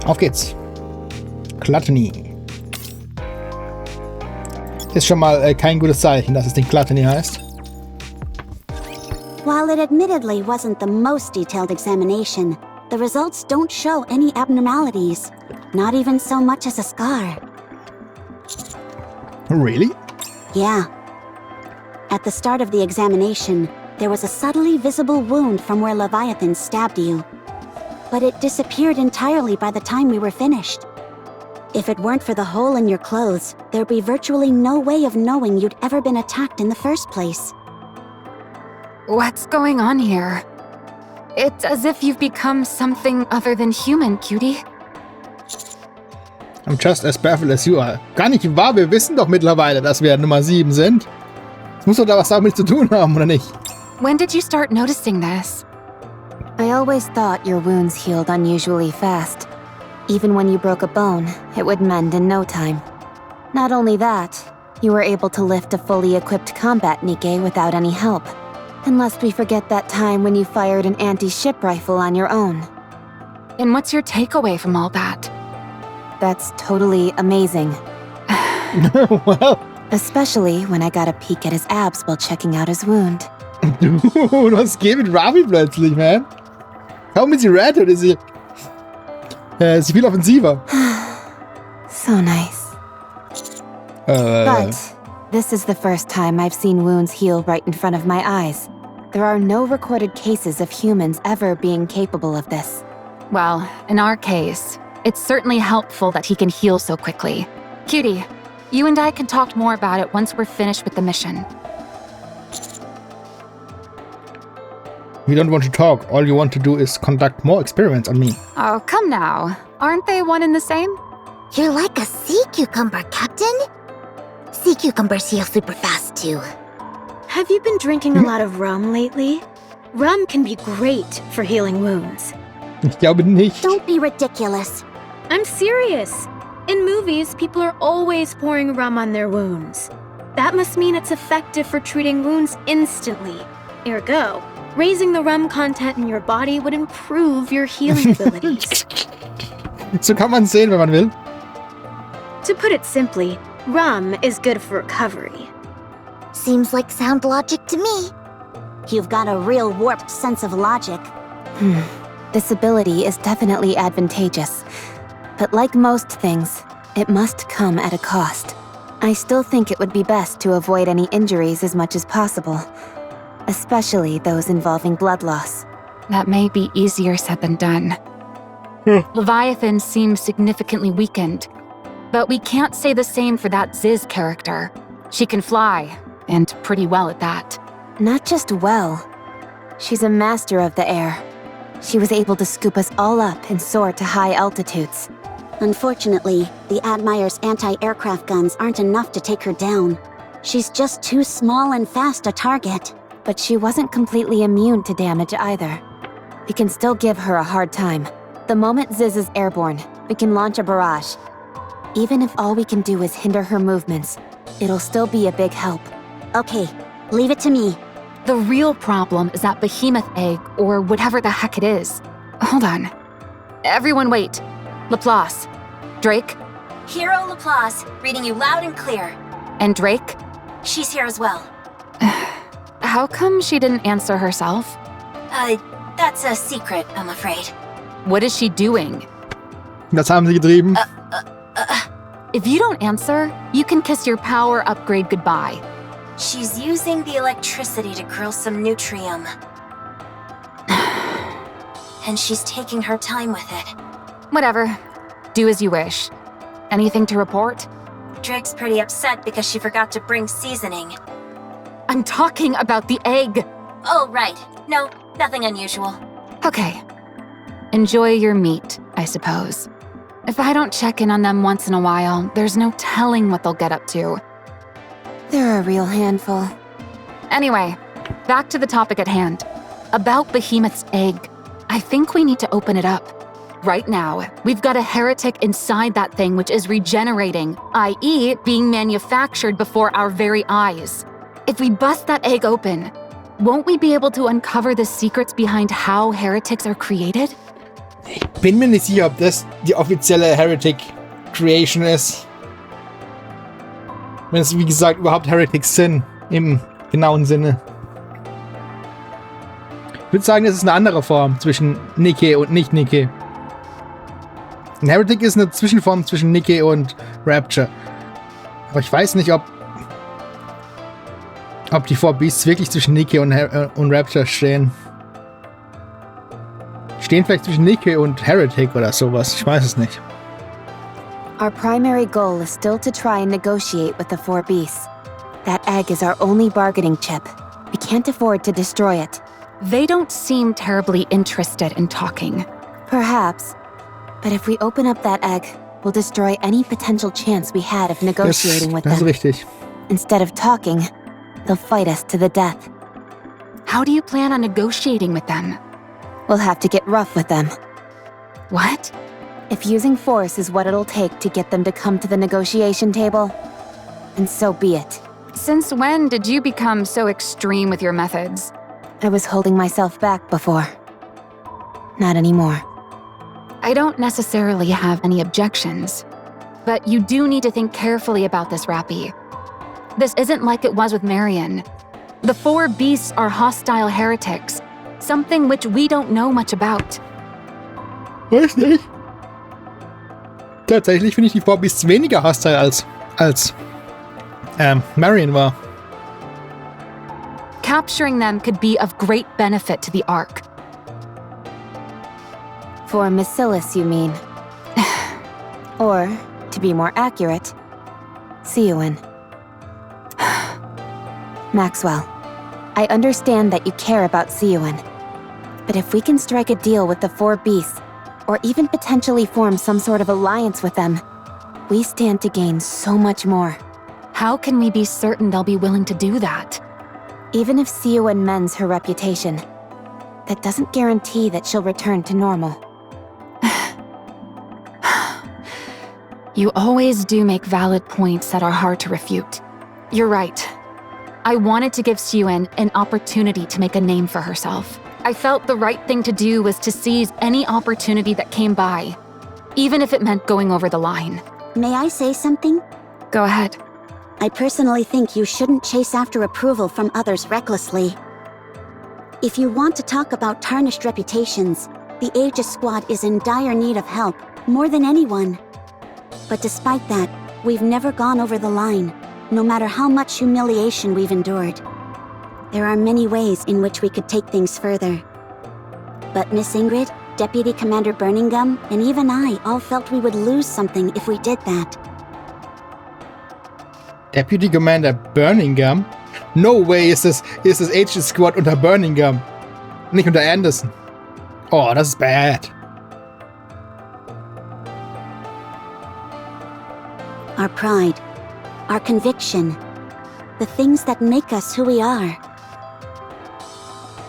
Auf geht's. Gluttony. Ist schon mal kein gutes Zeichen, dass es den Gluttony heißt. While it admittedly wasn't the most detailed examination, the results don't show any abnormalities. Not even so much as a scar. Really? Yeah. At the start of the examination, there was a subtly visible wound from where Leviathan stabbed you. But it disappeared entirely by the time we were finished. If it weren't for the hole in your clothes, there'd be virtually no way of knowing you'd ever been attacked in the first place. What's going on here? It's as if you've become something other than human, cutie. I'm just as baffled as you are. Gar nicht wahr, wir wissen doch mittlerweile, dass wir Nummer 7 sind. Das muss doch da was damit zu tun haben, oder nicht? When did you start noticing this? I always thought your wounds healed unusually fast. Even when you broke a bone, it would mend in no time. Not only that, you were able to lift a fully equipped combat Nikke without any help. Unless we forget that time when you fired an anti-ship rifle on your own. And what's your takeaway from all that? That's totally amazing. Well. Especially when I got a peek at his abs while checking out his wound. Dude, was geht mit Ravi plötzlich, man? Kaum ist sie red, oder ist sie viel offensiver. So nice. But this is the first time I've seen wounds heal right in front of my eyes. There are no recorded cases of humans ever being capable of this. Well, in our case, it's certainly helpful that he can heal so quickly. Cutie, you and I can talk more about it once we're finished with the mission. We don't want to talk. All you want to do is conduct more experiments on me. Oh, come now. Aren't they one and the same? You're like a sea cucumber, Captain. Sea cucumbers heal super fast, too. Have you been drinking a lot of rum lately? Rum can be great for healing wounds. Ich glaube nicht. Don't be ridiculous. I'm serious. In movies, people are always pouring rum on their wounds. That must mean it's effective for treating wounds instantly. Ergo, raising the rum content in your body would improve your healing abilities. So kann man sehen, wenn man will. To put it simply, rum is good for recovery. Seems like sound logic to me. You've got a real warped sense of logic. This ability is definitely advantageous. But like most things, it must come at a cost. I still think it would be best to avoid any injuries as much as possible. Especially those involving blood loss. That may be easier said than done. Leviathan seems significantly weakened, but we can't say the same for that Ziz character. She can fly, and pretty well at that. Not just well. She's a master of the air. She was able to scoop us all up and soar to high altitudes. Unfortunately, the Admire's anti-aircraft guns aren't enough to take her down. She's just too small and fast a target. But she wasn't completely immune to damage either. We can still give her a hard time. The moment Ziz is airborne, we can launch a barrage. Even if all we can do is hinder her movements, it'll still be a big help. Okay, leave it to me. The real problem is that behemoth egg, or whatever the heck it is. Hold on. Everyone wait. Laplace. Drake. Hero Laplace, reading you loud and clear. And Drake? She's here as well. How come she didn't answer herself? That's a secret, I'm afraid. What is she doing? Das haben sie getrieben. If you don't answer, you can kiss your power upgrade goodbye. She's using the electricity to grill some nutrium. And she's taking her time with it. Whatever. Do as you wish. Anything to report? Drake's pretty upset because she forgot to bring seasoning. I'm talking about the egg! Oh, right. No, nothing unusual. Okay. Enjoy your meat, I suppose. If I don't check in on them once in a while, there's no telling what they'll get up to. They're a real handful. Anyway, back to the topic at hand. About Behemoth's egg. I think we need to open it up. Right now, we've got a heretic inside that thing which is regenerating, i.e. being manufactured before our very eyes. If we bust that egg open, won't we be able to uncover the secrets behind how heretics are created? Ich bin mir nicht sicher, ob das die offizielle Heretic Creation ist. Wenn es, wie gesagt, überhaupt Heretics sind, im genauen Sinne. Ich würde sagen, es ist eine andere Form zwischen Nikke und Nicht-Nikke. Ein Heretic ist eine Zwischenform zwischen Nikke und Rapture. Aber ich weiß nicht, ob die Four Beasts wirklich zwischen Nikke und Rapture stehen. Stehen vielleicht zwischen Nikke und Heretic oder sowas. Ich weiß es nicht. Our primary goal is still to try and negotiate with the Four Beasts. That egg is our only bargaining chip. We can't afford to destroy it. They don't seem terribly interested in talking. Perhaps. But if we open up that egg, we'll destroy any potential chance we had of negotiating with them. Das ist richtig. Instead of talking, they'll fight us to the death. How do you plan on negotiating with them? We'll have to get rough with them. What? If using force is what it'll take to get them to come to the negotiation table, then so be it. Since when did you become so extreme with your methods? I was holding myself back before. Not anymore. I don't necessarily have any objections. But you do need to think carefully about this, Rappy. This isn't like it was with Marion. The Four Beasts are hostile heretics, something which we don't know much about. Weiß nicht. Tatsächlich finde ich die Four Beasts weniger hostile als Marion war. Capturing them could be of great benefit to the Ark. For Macilis, you mean? Or, to be more accurate, Siouan. Maxwell, I understand that you care about Siouan. But if we can strike a deal with the Four Beasts, or even potentially form some sort of alliance with them, we stand to gain so much more. How can we be certain they'll be willing to do that? Even if Siouan mends her reputation, that doesn't guarantee that she'll return to normal. You always do make valid points that are hard to refute. You're right. I wanted to give Siouan an opportunity to make a name for herself. I felt the right thing to do was to seize any opportunity that came by, even if it meant going over the line. May I say something? Go ahead. I personally think you shouldn't chase after approval from others recklessly. If you want to talk about tarnished reputations, the Aegis Squad is in dire need of help, more than anyone. But despite that, we've never gone over the line, no matter how much humiliation we've endured. There are many ways in which we could take things further. But Miss Ingrid, Deputy Commander Burningham, and even I all felt we would lose something if we did that. Deputy Commander Burningham? No way ist das Aegis Squad unter Burningham. Nicht unter Anderson. Oh, das ist bad. Our pride, our conviction, the things that make us who we are.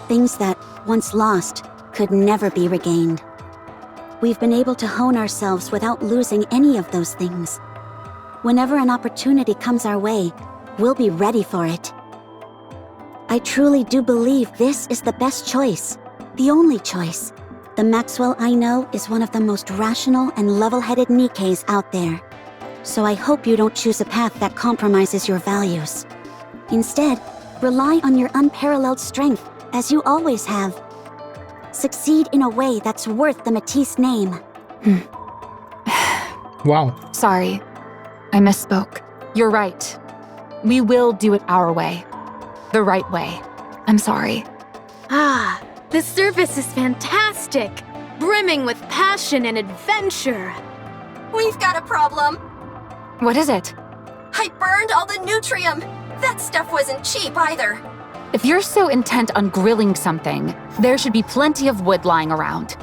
Things that, once lost, could never be regained. We've been able to hone ourselves without losing any of those things. Whenever an opportunity comes our way, we'll be ready for it. I truly do believe this is the best choice, the only choice. The Maxwell I know is one of the most rational and level-headed Nikkes out there. So I hope you don't choose a path that compromises your values. Instead, rely on your unparalleled strength, as you always have. Succeed in a way that's worth the Matisse name. Wow. Sorry, I misspoke. You're right. We will do it our way. The right way. I'm sorry. Ah, the service is fantastic, brimming with passion and adventure. We've got a problem. What is it? I burned all the Nutrium. That stuff wasn't cheap either. If you're so intent on grilling something, there should be plenty of wood lying around.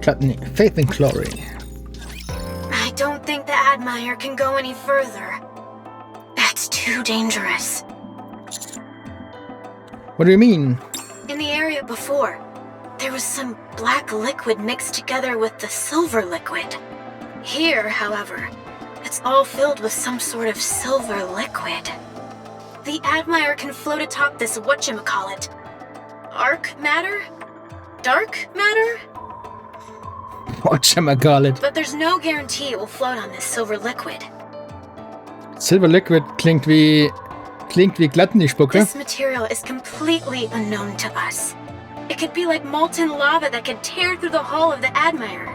Gluttony, faith and glory. I don't think the Admire can go any further. That's too dangerous. What do you mean? In the area before, there was some black liquid mixed together with the silver liquid. Here, however, it's all filled with some sort of silver liquid. The Admire can float atop this whatchamacallit. Arc matter? Dark matter? Whatchamacallit. But there's no guarantee it will float on this silver liquid. Silver Liquid klingt wie Gluttony-Spucke. This material is completely unknown to us. It could be like molten lava that could tear through the hull of the Admire.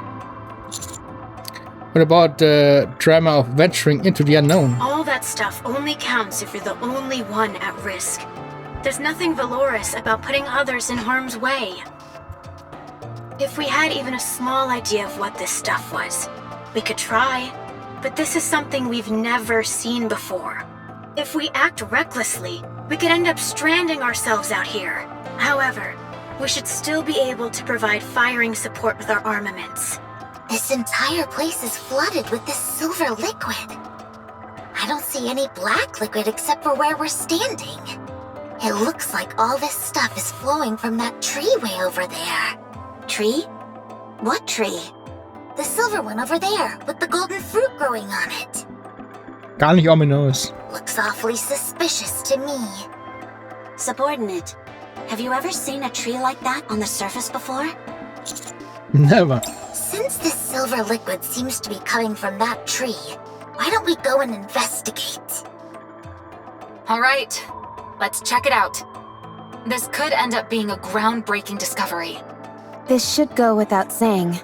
What about the drama of venturing into the unknown? All that stuff only counts if you're the only one at risk. There's nothing valorous about putting others in harm's way. If we had even a small idea of what this stuff was, we could try. But this is something we've never seen before. If we act recklessly, we could end up stranding ourselves out here. However, we should still be able to provide firing support with our armaments. This entire place is flooded with this silver liquid. I don't see any black liquid except for where we're standing. It looks like all this stuff is flowing from that tree way over there. Tree? What tree? The silver one over there, with the golden fruit growing on it. Gar nicht ominös. Looks awfully suspicious to me. Subordinate, have you ever seen a tree like that on the surface before? Never. Since this silver liquid seems to be coming from that tree, why don't we go and investigate? All right, let's check it out. This could end up being a groundbreaking discovery. This should go without saying,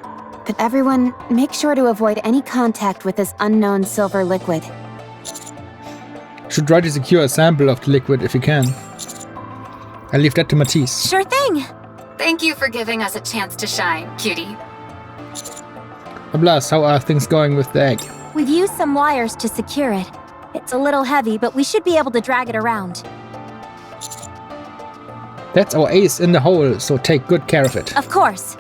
but everyone, make sure to avoid any contact with this unknown silver liquid. Should try to secure a sample of the liquid if you can. I'll leave that to Matisse. Sure thing! Thank you for giving us a chance to shine, cutie. Ablas, how are things going with the egg? We've used some wires to secure it. It's a little heavy, but we should be able to drag it around. That's our ace in the hole, so take good care of it. Of course.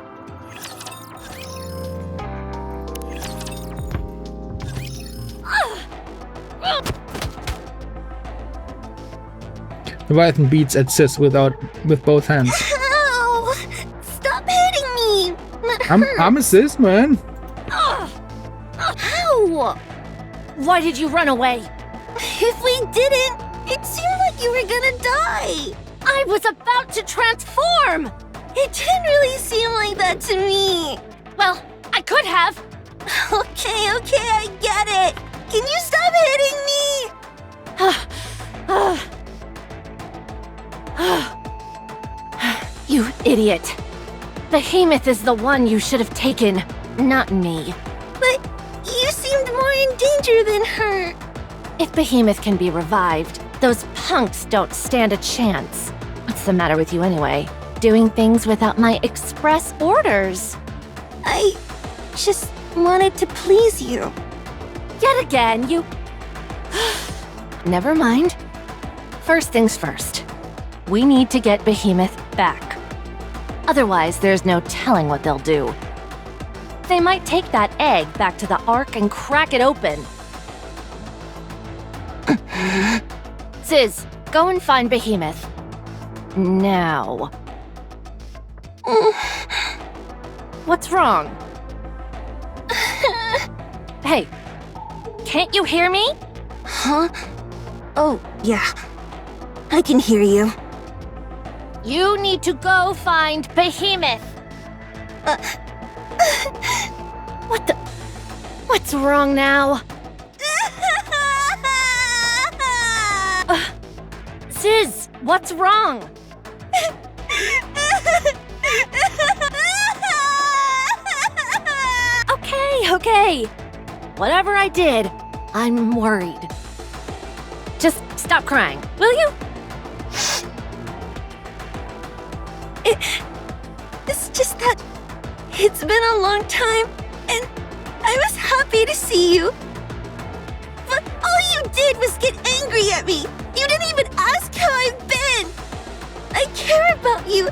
Leviathan beats at Sis with both hands. Ow! Stop hitting me! I'm a Sis, man. Ow! Why did you run away? If we didn't, it seemed like you were gonna die. I was about to transform! It didn't really seem like that to me. Well, I could have. Okay, I get it. Can you stop hitting me? You idiot. Behemoth is the one you should have taken, not me. But you seemed more in danger than her. If Behemoth can be revived, those punks don't stand a chance. What's the matter with you anyway? Doing things without my express orders. I just wanted to please you. Yet again, you... Never mind. First things first. We need to get Behemoth back. Otherwise, there's no telling what they'll do. They might take that egg back to the Ark and crack it open. Sis, go and find Behemoth. Now. What's wrong? Hey, can't you hear me? Huh? Oh, yeah. I can hear you. You need to go find Behemoth. What the? What's wrong now? Sis, what's wrong? Okay. Whatever I did, I'm worried. Just stop crying, will you? It's just that it's been a long time, and I was happy to see you. But all you did was get angry at me. You didn't even ask how I've been. I care about you,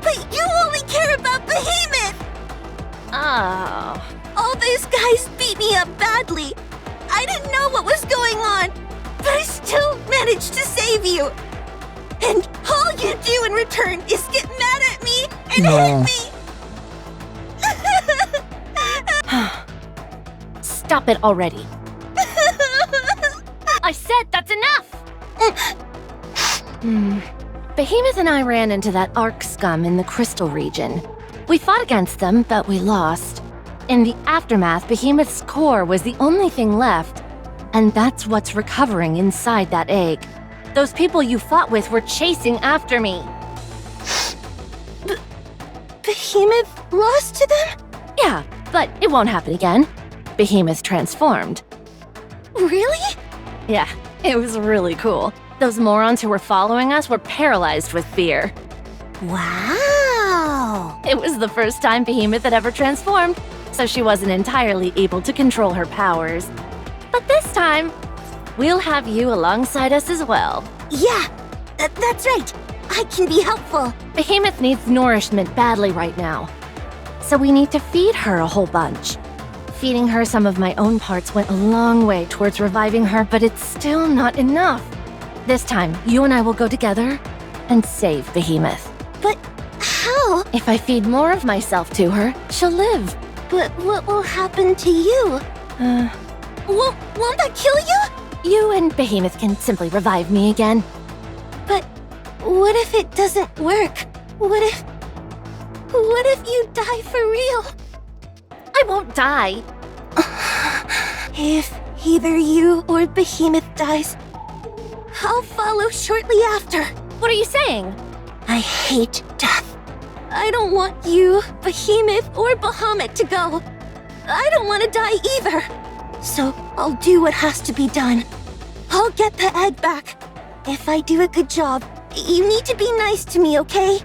but you only care about Behemoth. Oh. All those guys beat me up badly. I didn't know what was going on, but I still managed to save you. And all you do in return is get mad at me and hit me. Stop it already. I said that's enough. Behemoth and I ran into that Ark scum in the Crystal region. We fought against them, but we lost. In the aftermath, Behemoth's core was the only thing left, and that's what's recovering inside that egg. Those people you fought with were chasing after me. Behemoth lost to them? Yeah, but it won't happen again. Behemoth transformed. Really? Yeah, it was really cool. Those morons who were following us were paralyzed with fear. Wow! It was the first time Behemoth had ever transformed, so she wasn't entirely able to control her powers. But this time, we'll have you alongside us as well. Yeah, that's right. I can be helpful. Behemoth needs nourishment badly right now, so we need to feed her a whole bunch. Feeding her some of my own parts went a long way towards reviving her, but it's still not enough. This time, you and I will go together and save Behemoth. But how? If I feed more of myself to her, she'll live. But what will happen to you? Won't that kill you? You and Behemoth can simply revive me again. But what if it doesn't work? What if you die for real? I won't die. If either you or Behemoth dies, I'll follow shortly after. What are you saying? I hate death. I don't want you, Behemoth, or Bahamut to go. I don't want to die either. So I'll do what has to be done. I'll get the egg back. If I do a good job, you need to be nice to me, okay?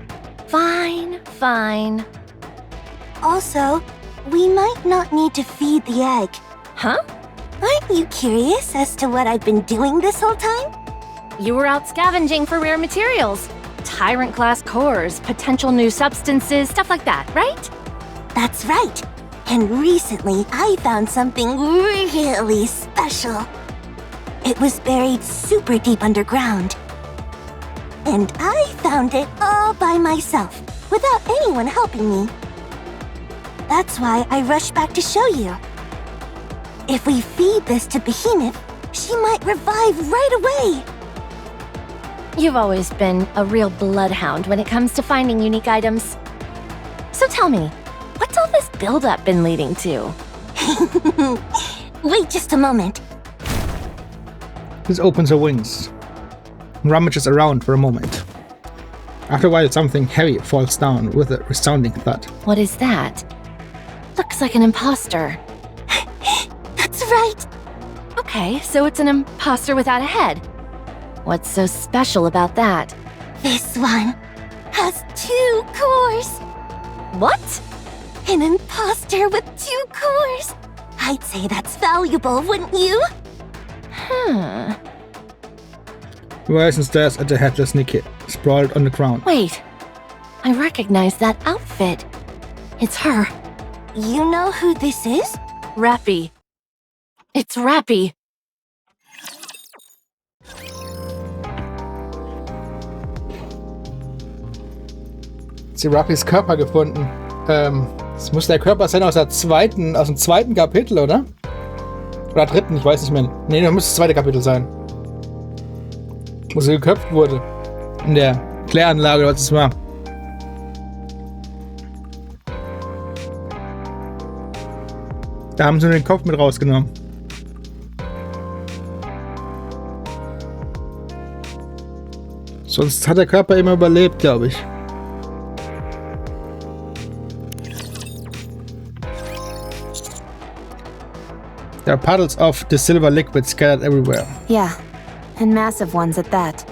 Fine. Also, we might not need to feed the egg. Huh? Aren't you curious as to what I've been doing this whole time? You were out scavenging for rare materials. Tyrant-class cores, potential new substances, stuff like that, right? That's right. And recently, I found something really special. It was buried super deep underground. And I found it all by myself, without anyone helping me. That's why I rushed back to show you. If we feed this to Behemoth, she might revive right away. You've always been a real bloodhound when it comes to finding unique items. So tell me, what's all this build-up been leading to? Wait just a moment. This opens her wings, rummages around for a moment. After a while, something heavy falls down with a resounding thud. What is that? Looks like an imposter. That's right. Okay, so it's an imposter without a head. What's so special about that? This one has 2 cores. What? An imposter with 2 cores. I'd say that's valuable, wouldn't you? Ryzen stares at the headless Nikke, sprawled on the ground. Wait, I recognize that outfit. It's her. You know who this is? Rappy. It's Rappy. Sie Rappys Körper gefunden. Das muss der Körper sein aus dem zweiten Kapitel, oder? Oder dritten, ich weiß nicht mehr. Nee, das muss das zweite Kapitel sein. Wo sie geköpft wurde. In der Kläranlage, was es war. Da haben sie den Kopf mit rausgenommen. Sonst hat der Körper immer überlebt, glaube ich. There are puddles of the silver liquid scattered everywhere. Yeah, and massive ones at that.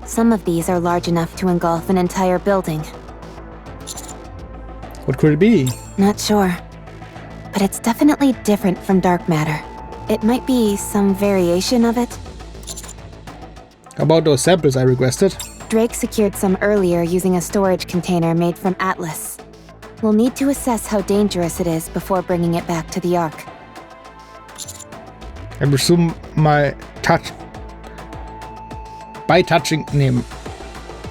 Some of these are large enough to engulf an entire building. What could it be? Not sure. But it's definitely different from dark matter. It might be some variation of it. How about those samples I requested? Drake secured some earlier using a storage container made from Atlas. We'll need to assess how dangerous it is before bringing it back to the Ark. I presume by touching name.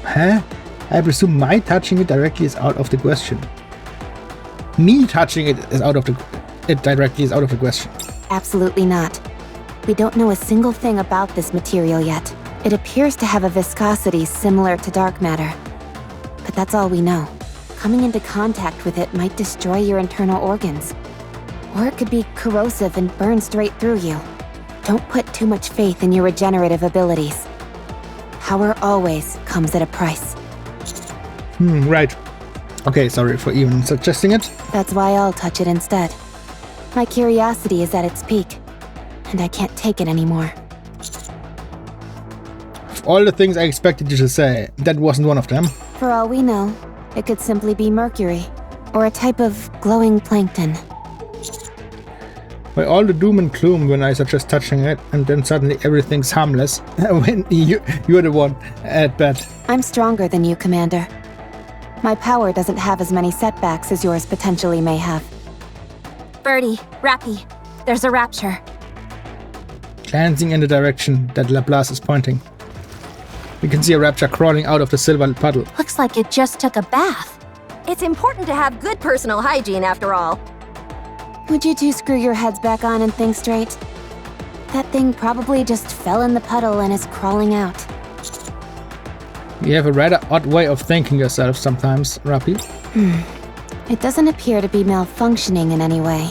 Huh? I presume my touching it directly is out of the question. Me touching it is directly is out of the question. Absolutely not. We don't know a single thing about this material yet, It appears to have a viscosity similar to dark matter. But that's all we know. Coming into contact with it might destroy your internal organs. Or it could be corrosive and burn straight through you. Don't put too much faith in your regenerative abilities. Power always comes at a price. Right. Okay, sorry for even suggesting it. That's why I'll touch it instead. My curiosity is at its peak, and I can't take it anymore. Of all the things I expected you to say, that wasn't one of them. For all we know, it could simply be mercury, or a type of glowing plankton. By all the doom and gloom when I suggest touching it, and then suddenly everything's harmless, when you're the one at bat. I'm stronger than you, Commander. My power doesn't have as many setbacks as yours potentially may have. Birdie, Rappy, there's a rapture. Glancing in the direction that Laplace is pointing, we can see a rapture crawling out of the silver puddle. Looks like it just took a bath. It's important to have good personal hygiene after all. Would you two screw your heads back on and think straight? That thing probably just fell in the puddle and is crawling out. You have a rather odd way of thinking yourself sometimes, Rappy. It doesn't appear to be malfunctioning in any way.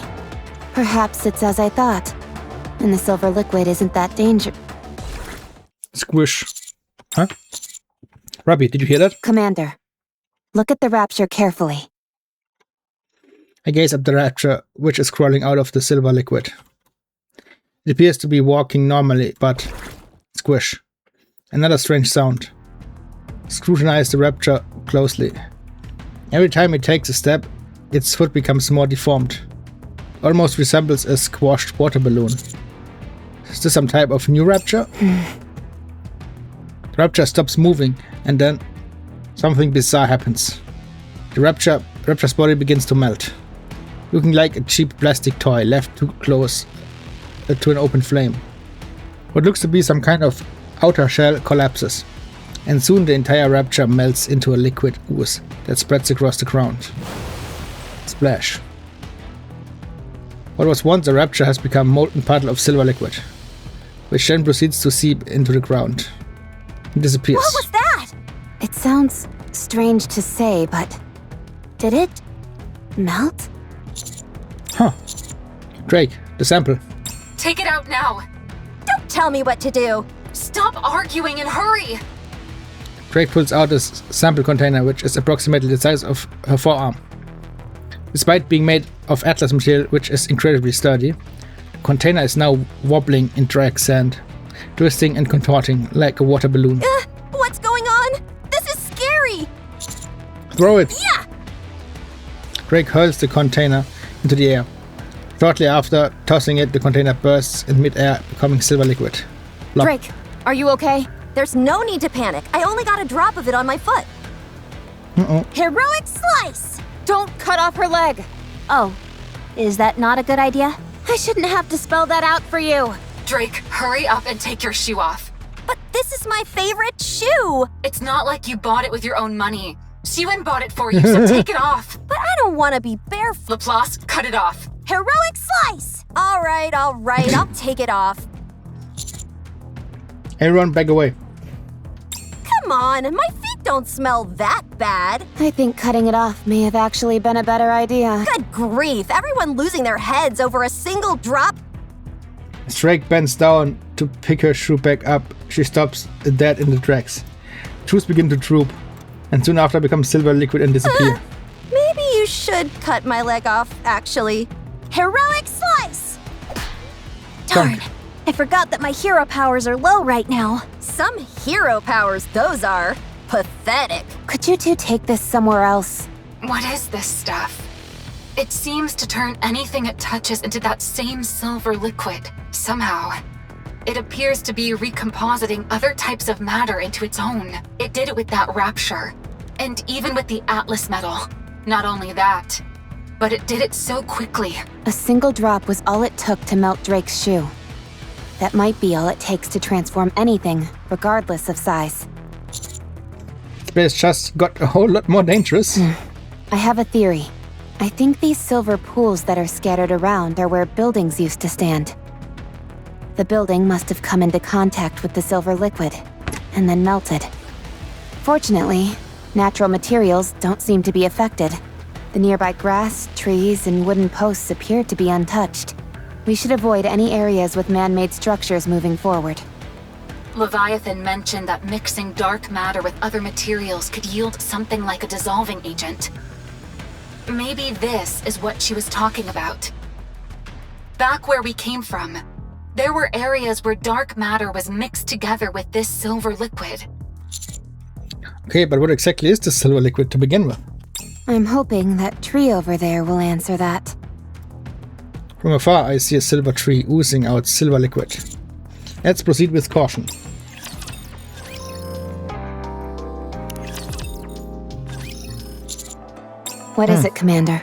Perhaps it's as I thought, and the silver liquid isn't that dangerous. Squish. Huh? Rappy, did you hear that? Commander, look at the rapture carefully. I gaze up the rapture, which is crawling out of the silver liquid. It appears to be walking normally, but squish. Another strange sound. Scrutinize the rapture closely. Every time it takes a step, its foot becomes more deformed. Almost resembles a squashed water balloon. Is this some type of new rapture? The rapture stops moving, and then something bizarre happens. The rapture's body begins to melt, looking like a cheap plastic toy left too close to an open flame. What looks to be some kind of outer shell collapses, and soon the entire rapture melts into a liquid ooze that spreads across the ground. Splash. What was once a rapture has become a molten puddle of silver liquid, which then proceeds to seep into the ground. It disappears. What was that? It sounds strange to say, but did it melt? Huh. Drake, the sample. Take it out now. Don't tell me what to do. Stop arguing and hurry. Drake pulls out a sample container, which is approximately the size of her forearm. Despite being made of atlas material, which is incredibly sturdy, the container is now wobbling in Drake's sand, twisting and contorting like a water balloon. What's going on? This is scary! Throw it! Yeah! Drake hurls the container into the air. Shortly after tossing it, the container bursts in mid-air, becoming silver liquid. Plop. Drake, are you okay? There's no need to panic. I only got a drop of it on my foot. Uh-oh. Heroic slice! Don't cut off her leg! Oh, is that not a good idea? I shouldn't have to spell that out for you! Drake, hurry up and take your shoe off. But this is my favorite shoe! It's not like you bought it with your own money. Siwin bought it for you, so take it off. But I don't want to be barefoot. Laplace, cut it off. Heroic slice! All right, I'll take it off. Everyone back away. Come on, my feet don't smell that bad. I think cutting it off may have actually been a better idea. Good grief, everyone losing their heads over a single drop. As Drake bends down to pick her shoe back up, she stops dead in the tracks. Shoes begin to droop, and soon after become silver liquid and disappear. Maybe you should cut my leg off, actually. Heroic slice! Darn, I forgot that my hero powers are low right now. Some hero powers those are. Pathetic. Could you two take this somewhere else? What is this stuff? It seems to turn anything it touches into that same silver liquid, somehow. It appears to be recompositing other types of matter into its own. It did it with that rapture, and even with the Atlas metal. Not only that, but it did it so quickly. A single drop was all it took to melt Drake's shoe. That might be all it takes to transform anything, regardless of size. Space just got a whole lot more dangerous. I have a theory. I think these silver pools that are scattered around are where buildings used to stand. The building must have come into contact with the silver liquid. and then melted. Fortunately, natural materials don't seem to be affected. The nearby grass, trees, and wooden posts appear to be untouched. We should avoid any areas with man-made structures moving forward. Leviathan mentioned that mixing dark matter with other materials could yield something like a dissolving agent. Maybe this is what she was talking about. Back where we came from, there were areas where dark matter was mixed together with this silver liquid. Okay, but what exactly is this silver liquid to begin with? I'm hoping that tree over there will answer that. From afar, I see a silver tree oozing out silver liquid. Let's proceed with caution. What is it, Commander?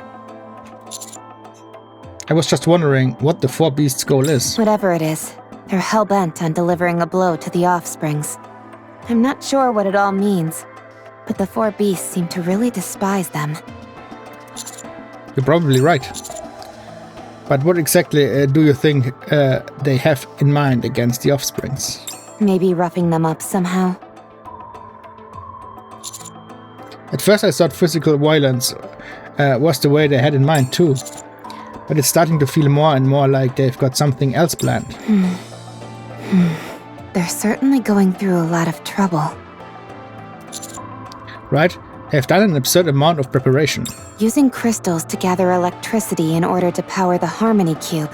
I was just wondering what the Four Beasts' goal is. Whatever it is, they're hell-bent on delivering a blow to the offsprings. I'm not sure what it all means, but the Four Beasts seem to really despise them. You're probably right. But what exactly do you think they have in mind against the offsprings? Maybe roughing them up somehow. At first I thought physical violence was the way they had in mind too. But it's starting to feel more and more like they've got something else planned. They're certainly going through a lot of trouble. Right? They've done an absurd amount of preparation. Using crystals to gather electricity in order to power the Harmony Cube.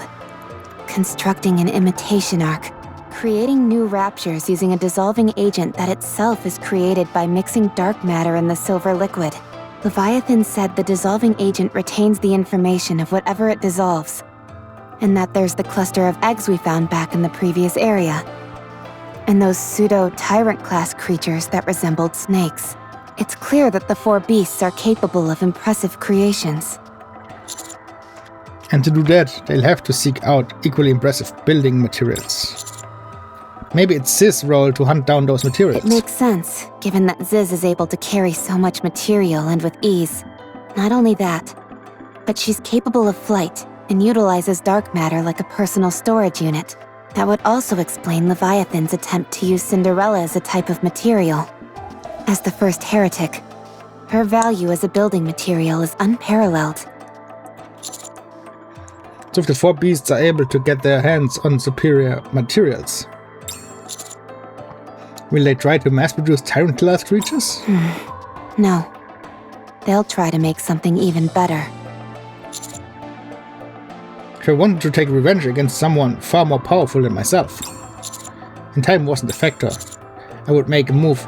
Constructing an imitation arc. Creating new raptures using a dissolving agent that itself is created by mixing dark matter in the silver liquid. Leviathan said the dissolving agent retains the information of whatever it dissolves. And that there's the cluster of eggs we found back in the previous area. And those pseudo-tyrant-class creatures that resembled snakes. It's clear that the Four Beasts are capable of impressive creations. And to do that, they'll have to seek out equally impressive building materials. Maybe it's Ziz's role to hunt down those materials. It makes sense, given that Ziz is able to carry so much material and with ease. Not only that, but she's capable of flight and utilizes dark matter like a personal storage unit. That would also explain Leviathan's attempt to use Cinderella as a type of material. As the first heretic, her value as a building material is unparalleled. So if the Four Beasts are able to get their hands on superior materials, will they try to mass-produce tyrant-class creatures? No. They'll try to make something even better. If I wanted to take revenge against someone far more powerful than myself, and time wasn't a factor, I wouldn't make a move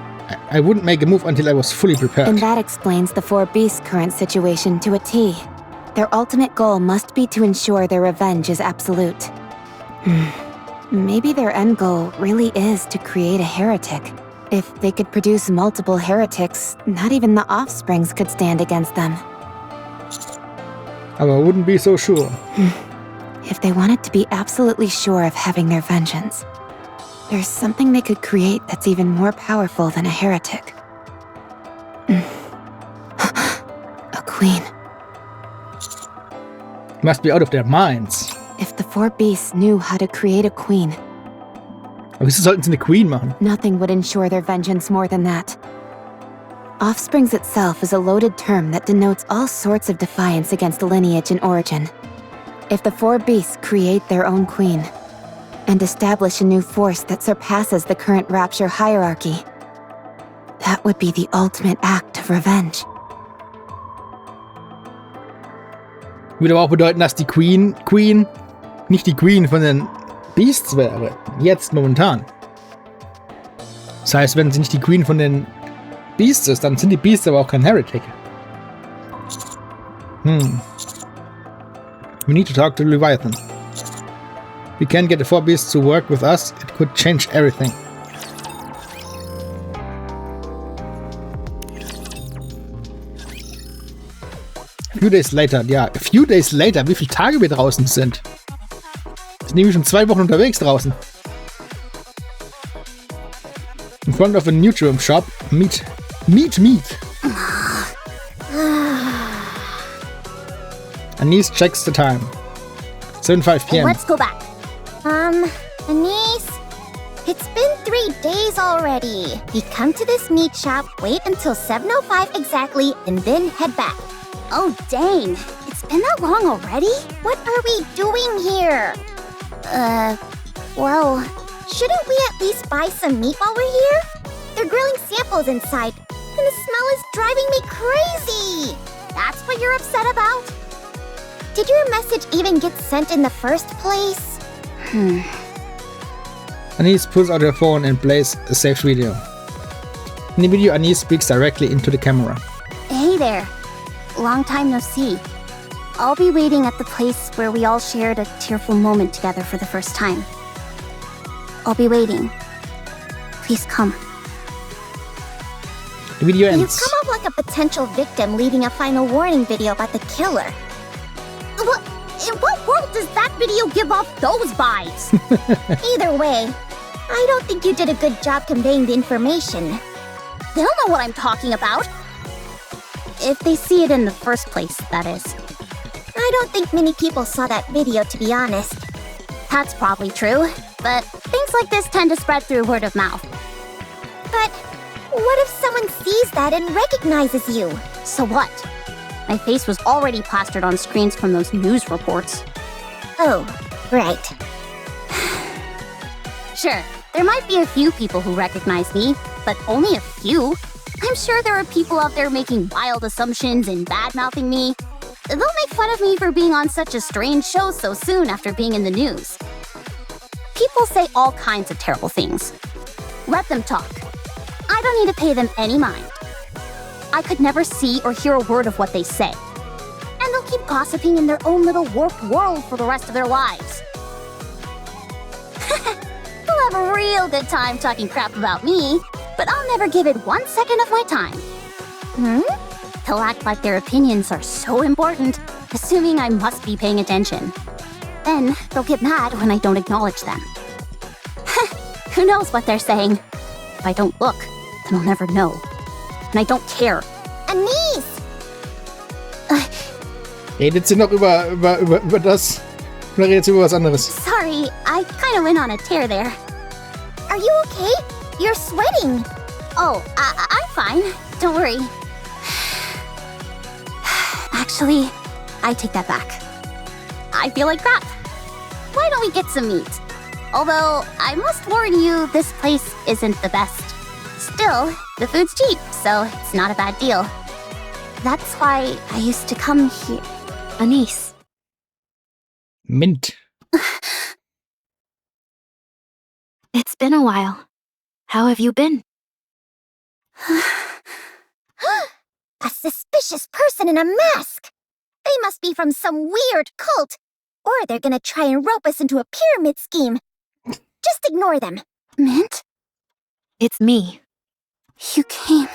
until I was fully prepared. And that explains the Four Beasts' current situation to a T. Their ultimate goal must be to ensure their revenge is absolute. Maybe their end goal really is to create a heretic. If they could produce multiple heretics, not even the offsprings could stand against them. I wouldn't be so sure. If they wanted to be absolutely sure of having their vengeance, there's something they could create that's even more powerful than a heretic. A queen. Must be out of their minds. If the Four Beasts knew how to create a queen, Aber wieso sollten sie eine Queen machen? nothing would ensure their vengeance more than that. Offsprings itself is a loaded term that denotes all sorts of defiance against lineage and origin. If the Four Beasts create their own queen, and establish a new force that surpasses the current Rapture hierarchy, that would be the ultimate act of revenge. Würde aber auch bedeuten, dass die Queen nicht die Queen von den Beasts wäre. Jetzt momentan. Das heißt, wenn sie nicht die Queen von den Beasts ist, dann sind die Beasts aber auch kein Heretic. We need to talk to Leviathan. We can get the Four Beasts to work with us. It could change everything. A few days later, wie viele Tage wir draußen sind. Wir sind nämlich schon 2 Wochen unterwegs draußen. In front of a Nutrium shop, meat. Anise checks the time. 7:05 p.m. Let's go back. Anise? It's been 3 days already. We come to this meat shop, wait until 7:05 exactly, and then head back. Oh, dang. It's been that long already? What are we doing here? Well, Shouldn't we at least buy some meat while we're here? They're grilling samples inside, and the smell is driving me crazy. that's what you're upset about? Did your message even get sent in the first place? Anise pulls out her phone and plays a saved video. In the video, Anise speaks directly into the camera. Hey there. Long time no see. I'll be waiting at the place where we all shared a tearful moment together for the first time. I'll be waiting. Please come. The video You ends. come off like a potential victim leaving a final warning video about the killer. In what world does that video give off those vibes? Either way, I don't think you did a good job conveying the information. They'll know what I'm talking about. If they see it in the first place, that is. I don't think many people saw that video, to be honest. That's probably true, but things like this tend to spread through word of mouth. But what if someone sees that and recognizes you? So what? My face was already plastered on screens from those news reports. Oh, right. Sure, there might be a few people who recognize me, but only a few. I'm sure there are people out there making wild assumptions and bad-mouthing me. They'll make fun of me for being on such a strange show so soon after being in the news. People say all kinds of terrible things. Let them talk. I don't need to pay them any mind. I could never see or hear a word of what they say. And they'll keep gossiping in their own little warped world for the rest of their lives. They'll have a real good time talking crap about me, but I'll never give it 1 second of my time. They'll act like their opinions are so important, assuming I must be paying attention. Then they'll get mad when I don't acknowledge them. Who knows what they're saying? If I don't look, then I'll never know. And I don't care. Anise! Redet sie noch über das? Oder redet sie über was anderes? Sorry, I kind of went on a tear there. Are you okay? You're sweating. Oh, I'm fine. Don't worry. Actually, I take that back. I feel like crap. Why don't we get some meat? Although, I must warn you, this place isn't the best. Still, the food's cheap, so it's not a bad deal. That's why I used to come here. Anise. Mint. It's been a while. How have you been? A suspicious person in a mask! They must be from some weird cult! Or they're gonna try and rope us into a pyramid scheme. Just ignore them. Mint? It's me. You came.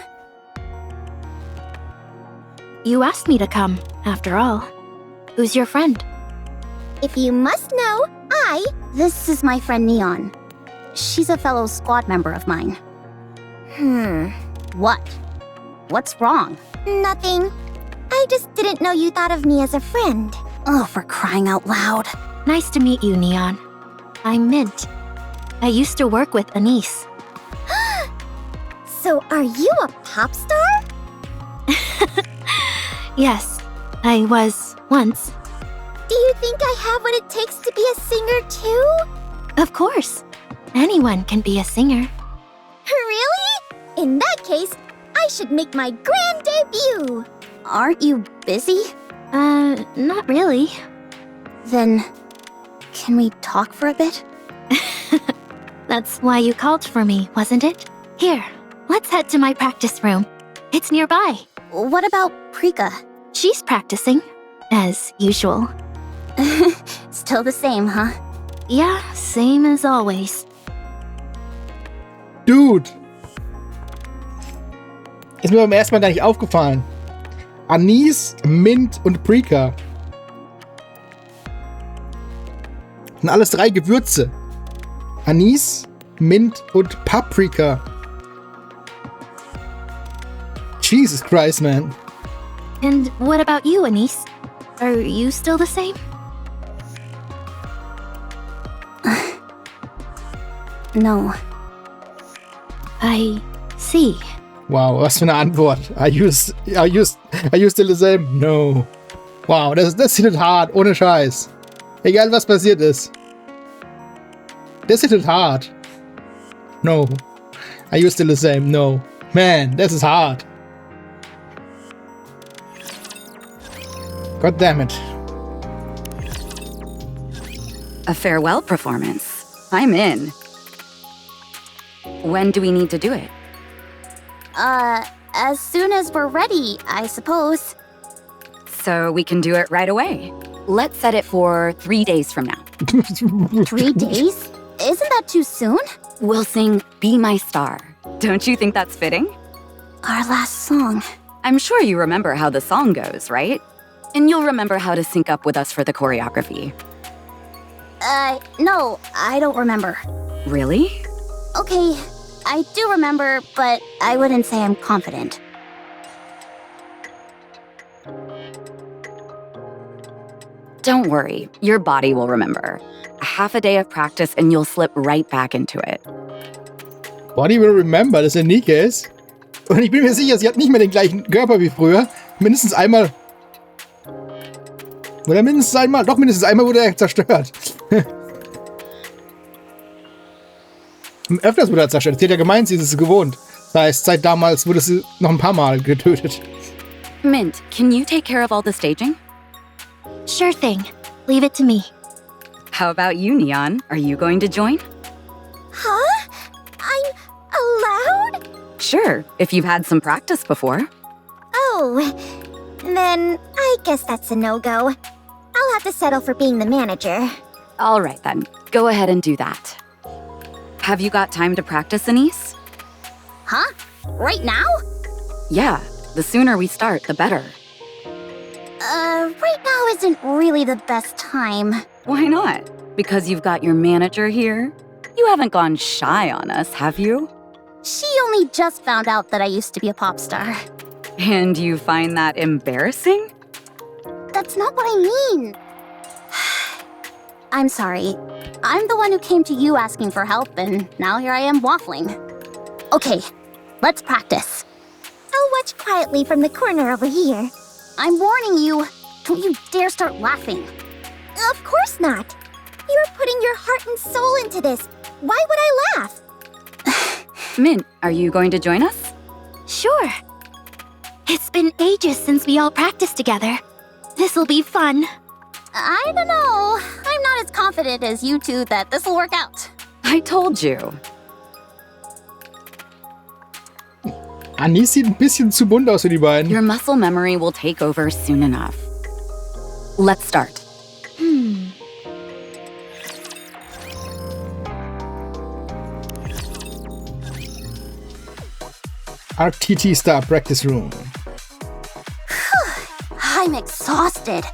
You asked me to come, after all. Who's your friend? If you must know, This is my friend Neon. She's a fellow squad member of mine. What? What's wrong? Nothing. I just didn't know you thought of me as a friend. Oh, for crying out loud. Nice to meet you, Neon. I'm Mint. I used to work with Anise. So are you a pop star? Yes, I was once. Do you think I have what it takes to be a singer too? Of course. Anyone can be a singer. Really? In that case, I should make my grand debut. Aren't you busy? Not really. Then, can we talk for a bit? That's why you called for me, wasn't it? Here, let's head to my practice room. It's nearby. What about Prika? She's practicing, as usual. Still the same, huh? Yeah, same as always. Dude! Ist mir beim ersten Mal gar nicht aufgefallen. Anis, Mint und Prika. Sind alles 3 Gewürze. Anis, Mint und Paprika. Jesus Christ, man. And what about you, Anise? Are you still the same? No. I see. Wow, was für eine Antwort. Are you still the same? No. Wow, das hittet hart, ohne Scheiß. Egal was passiert ist. Das hittet hart. No. Are you still the same? No. Man, das ist hart. God damn it. A farewell performance. I'm in. When do we need to do it? As soon as we're ready, I suppose. So we can do it right away. Let's set it for 3 days from now. 3 days? Isn't that too soon? We'll sing Be My Star. Don't you think that's fitting? Our last song. I'm sure you remember how the song goes, right? And you'll remember how to sync up with us for the choreography. No, I don't remember. Really? Okay, I do remember, but I wouldn't say I'm confident. Don't worry, your body will remember. Half a day of practice and you'll slip right back into it. Body will remember, dass er Nikke ist. Und ich bin mir sicher, sie hat nicht mehr den gleichen Körper wie früher. Mindestens einmal. Oder mindestens einmal. Doch, mindestens einmal wurde er zerstört. Öfters wurde er zerstört. Sie hat ja gemeint, sie ist es gewohnt. Das heißt, seit damals wurde sie noch ein paar Mal getötet. Mint, can you take care of all the staging? Sure thing. Leave it to me. How about you, Neon? Are you going to join? Huh? I'm allowed? Sure, if you've had some practice before. Oh, then I guess that's a no-go. I'll have to settle for being the manager. All right then, go ahead and do that. Have you got time to practice, Anise? Huh? Right now? Yeah, the sooner we start, the better. Right now isn't really the best time. Why not? Because you've got your manager here? You haven't gone shy on us, have you? She only just found out that I used to be a pop star. And you find that embarrassing? That's not what I mean. I'm sorry. I'm the one who came to you asking for help, and now here I am waffling. Okay, let's practice. I'll watch quietly from the corner over here. I'm warning you. Don't you dare start laughing. Of course not. You're putting your heart and soul into this. Why would I laugh? Mint, are you going to join us? Sure. It's been ages since we all practiced together. This'll be fun. I don't know. I'm not as confident as you two that this'll work out. I told you. Anise sieht ein bisschen zu bunt aus für die beiden. Your muscle memory will take over soon enough. Let's start. RTT Star Practice Room. I'm exhausted.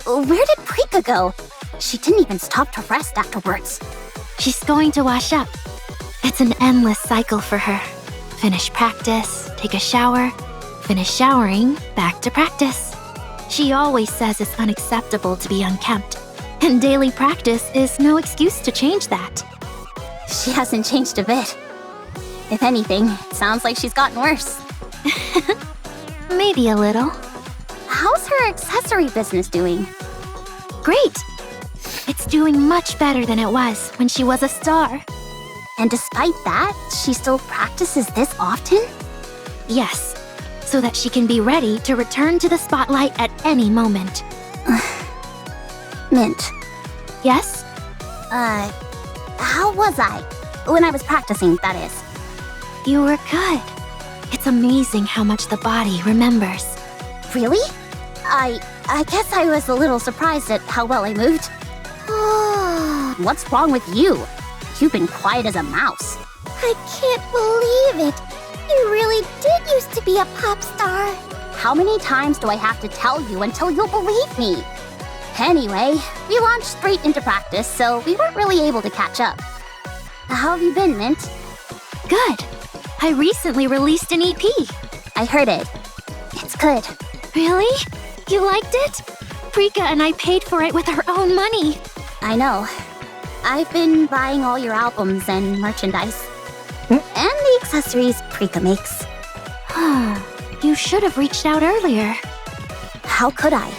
Where did Prika go? She didn't even stop to rest afterwards. She's going to wash up. It's an endless cycle for her. Finish practice, take a shower, finish showering, back to practice. She always says it's unacceptable to be unkempt, and daily practice is no excuse to change that. She hasn't changed a bit. If anything, it sounds like she's gotten worse. Maybe a little. How's her accessory business doing? Great! It's doing much better than it was when she was a star. And despite that, she still practices this often? Yes, so that she can be ready to return to the spotlight at any moment. Mint. Yes? How was I? When I was practicing, that is. You were good. It's amazing how much the body remembers. Really? I guess I was a little surprised at how well I moved. What's wrong with you? You've been quiet as a mouse. I can't believe it. You really did used to be a pop star. How many times do I have to tell you until you'll believe me? Anyway, we launched straight into practice, so we weren't really able to catch up. How have you been, Mint? Good. I recently released an EP. I heard it. It's good. Really? You liked it? Prika and I paid for it with our own money. I know. I've been buying all your albums and merchandise. And the accessories Prika makes. You should have reached out earlier. How could I?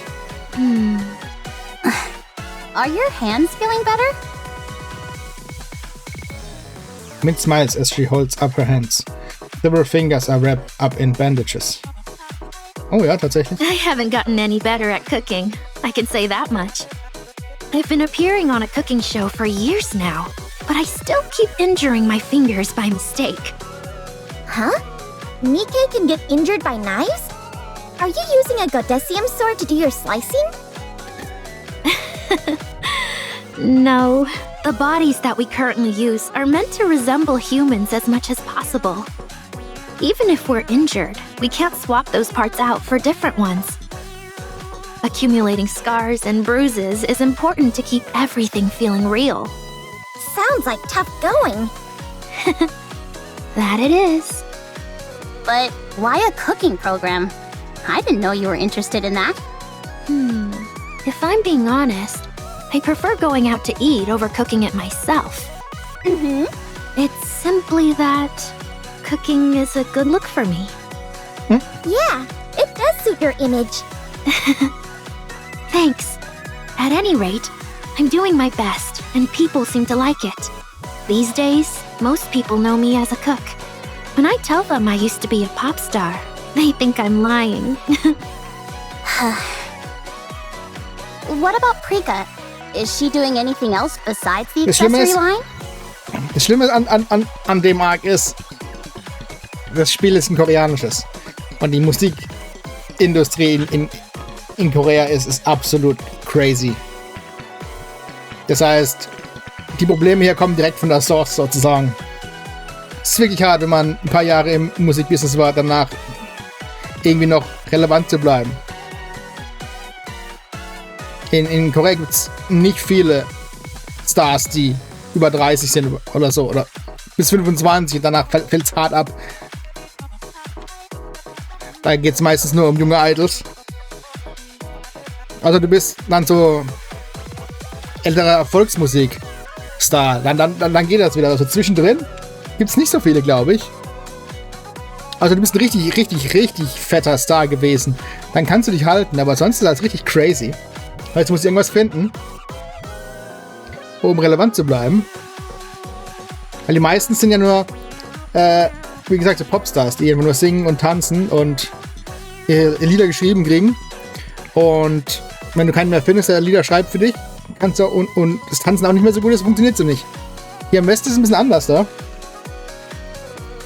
Are your hands feeling better? Mint smiles as she holds up her hands. Several fingers are wrapped up in bandages. Oh ja, tatsächlich. I haven't gotten any better at cooking. I can say that much. I've been appearing on a cooking show for years now, but I still keep injuring my fingers by mistake. Huh? Nikke can get injured by knives? Are you using a Godesium sword to do your slicing? No. The bodies that we currently use are meant to resemble humans as much as possible. Even if we're injured, we can't swap those parts out for different ones. Accumulating scars and bruises is important to keep everything feeling real. Sounds like tough going. That it is. But why a cooking program? I didn't know you were interested in that. If I'm being honest, I prefer going out to eat over cooking it myself. It's simply that cooking is a good look for me. Yeah, it does suit your image. Thanks. At any rate, I'm doing my best, and people seem to like it. These days, most people know me as a cook. When I tell them I used to be a pop star, they think I'm lying. What about Prika? Is she doing anything else besides the accessory line? Das Schlimme an dem Arc ist, das Spiel ist ein koreanisches. Und die Musikindustrie in Korea ist absolut crazy. Das heißt, die Probleme hier kommen direkt von der Source sozusagen. Es ist wirklich hart, wenn man ein paar Jahre im Musikbusiness war, danach irgendwie noch relevant zu bleiben. In Korea gibt es nicht viele Stars, die über 30 sind oder so, oder bis 25, danach fällt es hart ab. Da geht es meistens nur um junge Idols. Also du bist dann so älterer Volksmusik-Star, dann geht das wieder. Also zwischendrin gibt es nicht so viele, glaube ich. Also du bist ein richtig fetter Star gewesen. Dann kannst du dich halten, aber sonst ist das richtig crazy. Jetzt muss ich irgendwas finden, um relevant zu bleiben. Weil die meisten sind ja nur, wie gesagt, so Popstars, die einfach nur singen und tanzen und ihre Lieder geschrieben kriegen. Und wenn du keinen mehr findest, der Lieder schreibt für dich, kannst du und das Tanzen auch nicht mehr so gut ist, funktioniert so nicht. Hier im Westen ist es ein bisschen anders, da.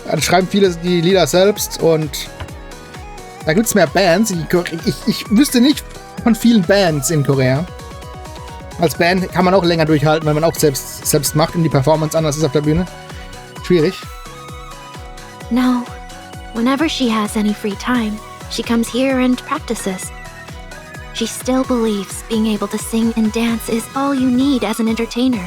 Da schreiben viele die Lieder selbst und da gibt es mehr Bands. Ich wüsste nicht von vielen Bands in Korea. Als Band kann man auch länger durchhalten, weil man auch selbst macht und die Performance anders ist auf der Bühne. Schwierig. No. Whenever she has any free time, she comes here and practices. She still believes being able to sing and dance is all you need as an entertainer.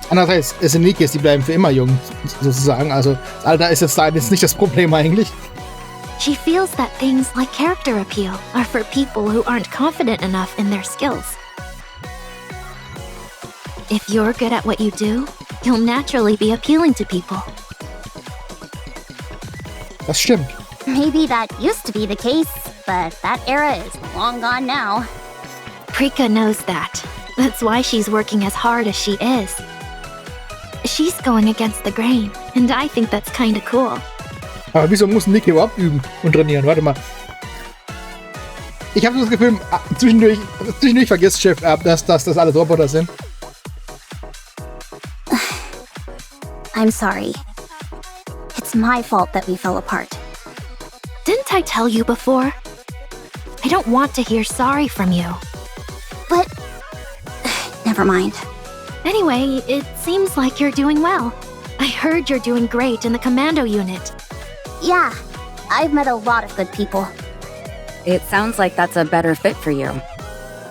Andererseits, es sind Nikkes, die bleiben für immer jung, sozusagen. Also das Alter ist jetzt nicht das Problem eigentlich. She feels that things like character appeal are for people who aren't confident enough in their skills. If you're good at what you do, you'll naturally be appealing to people. Das stimmt. Maybe that used to be the case, but that era is long gone now. Prika knows that. That's why she's working as hard as she is. She's going against the grain, and I think that's kinda cool. Aber wieso muss Nikke überhaupt üben und trainieren? Warte mal. Ich habe so das Gefühl, zwischendurch vergisst Chef ab, dass das alles Roboter sind. I'm sorry. It's my fault that we fell apart. Didn't I tell you before? I don't want to hear sorry from you. But never mind. Anyway, it seems like you're doing well. I heard you're doing great in the commando unit. Yeah, I've met a lot of good people. It sounds like that's a better fit for you.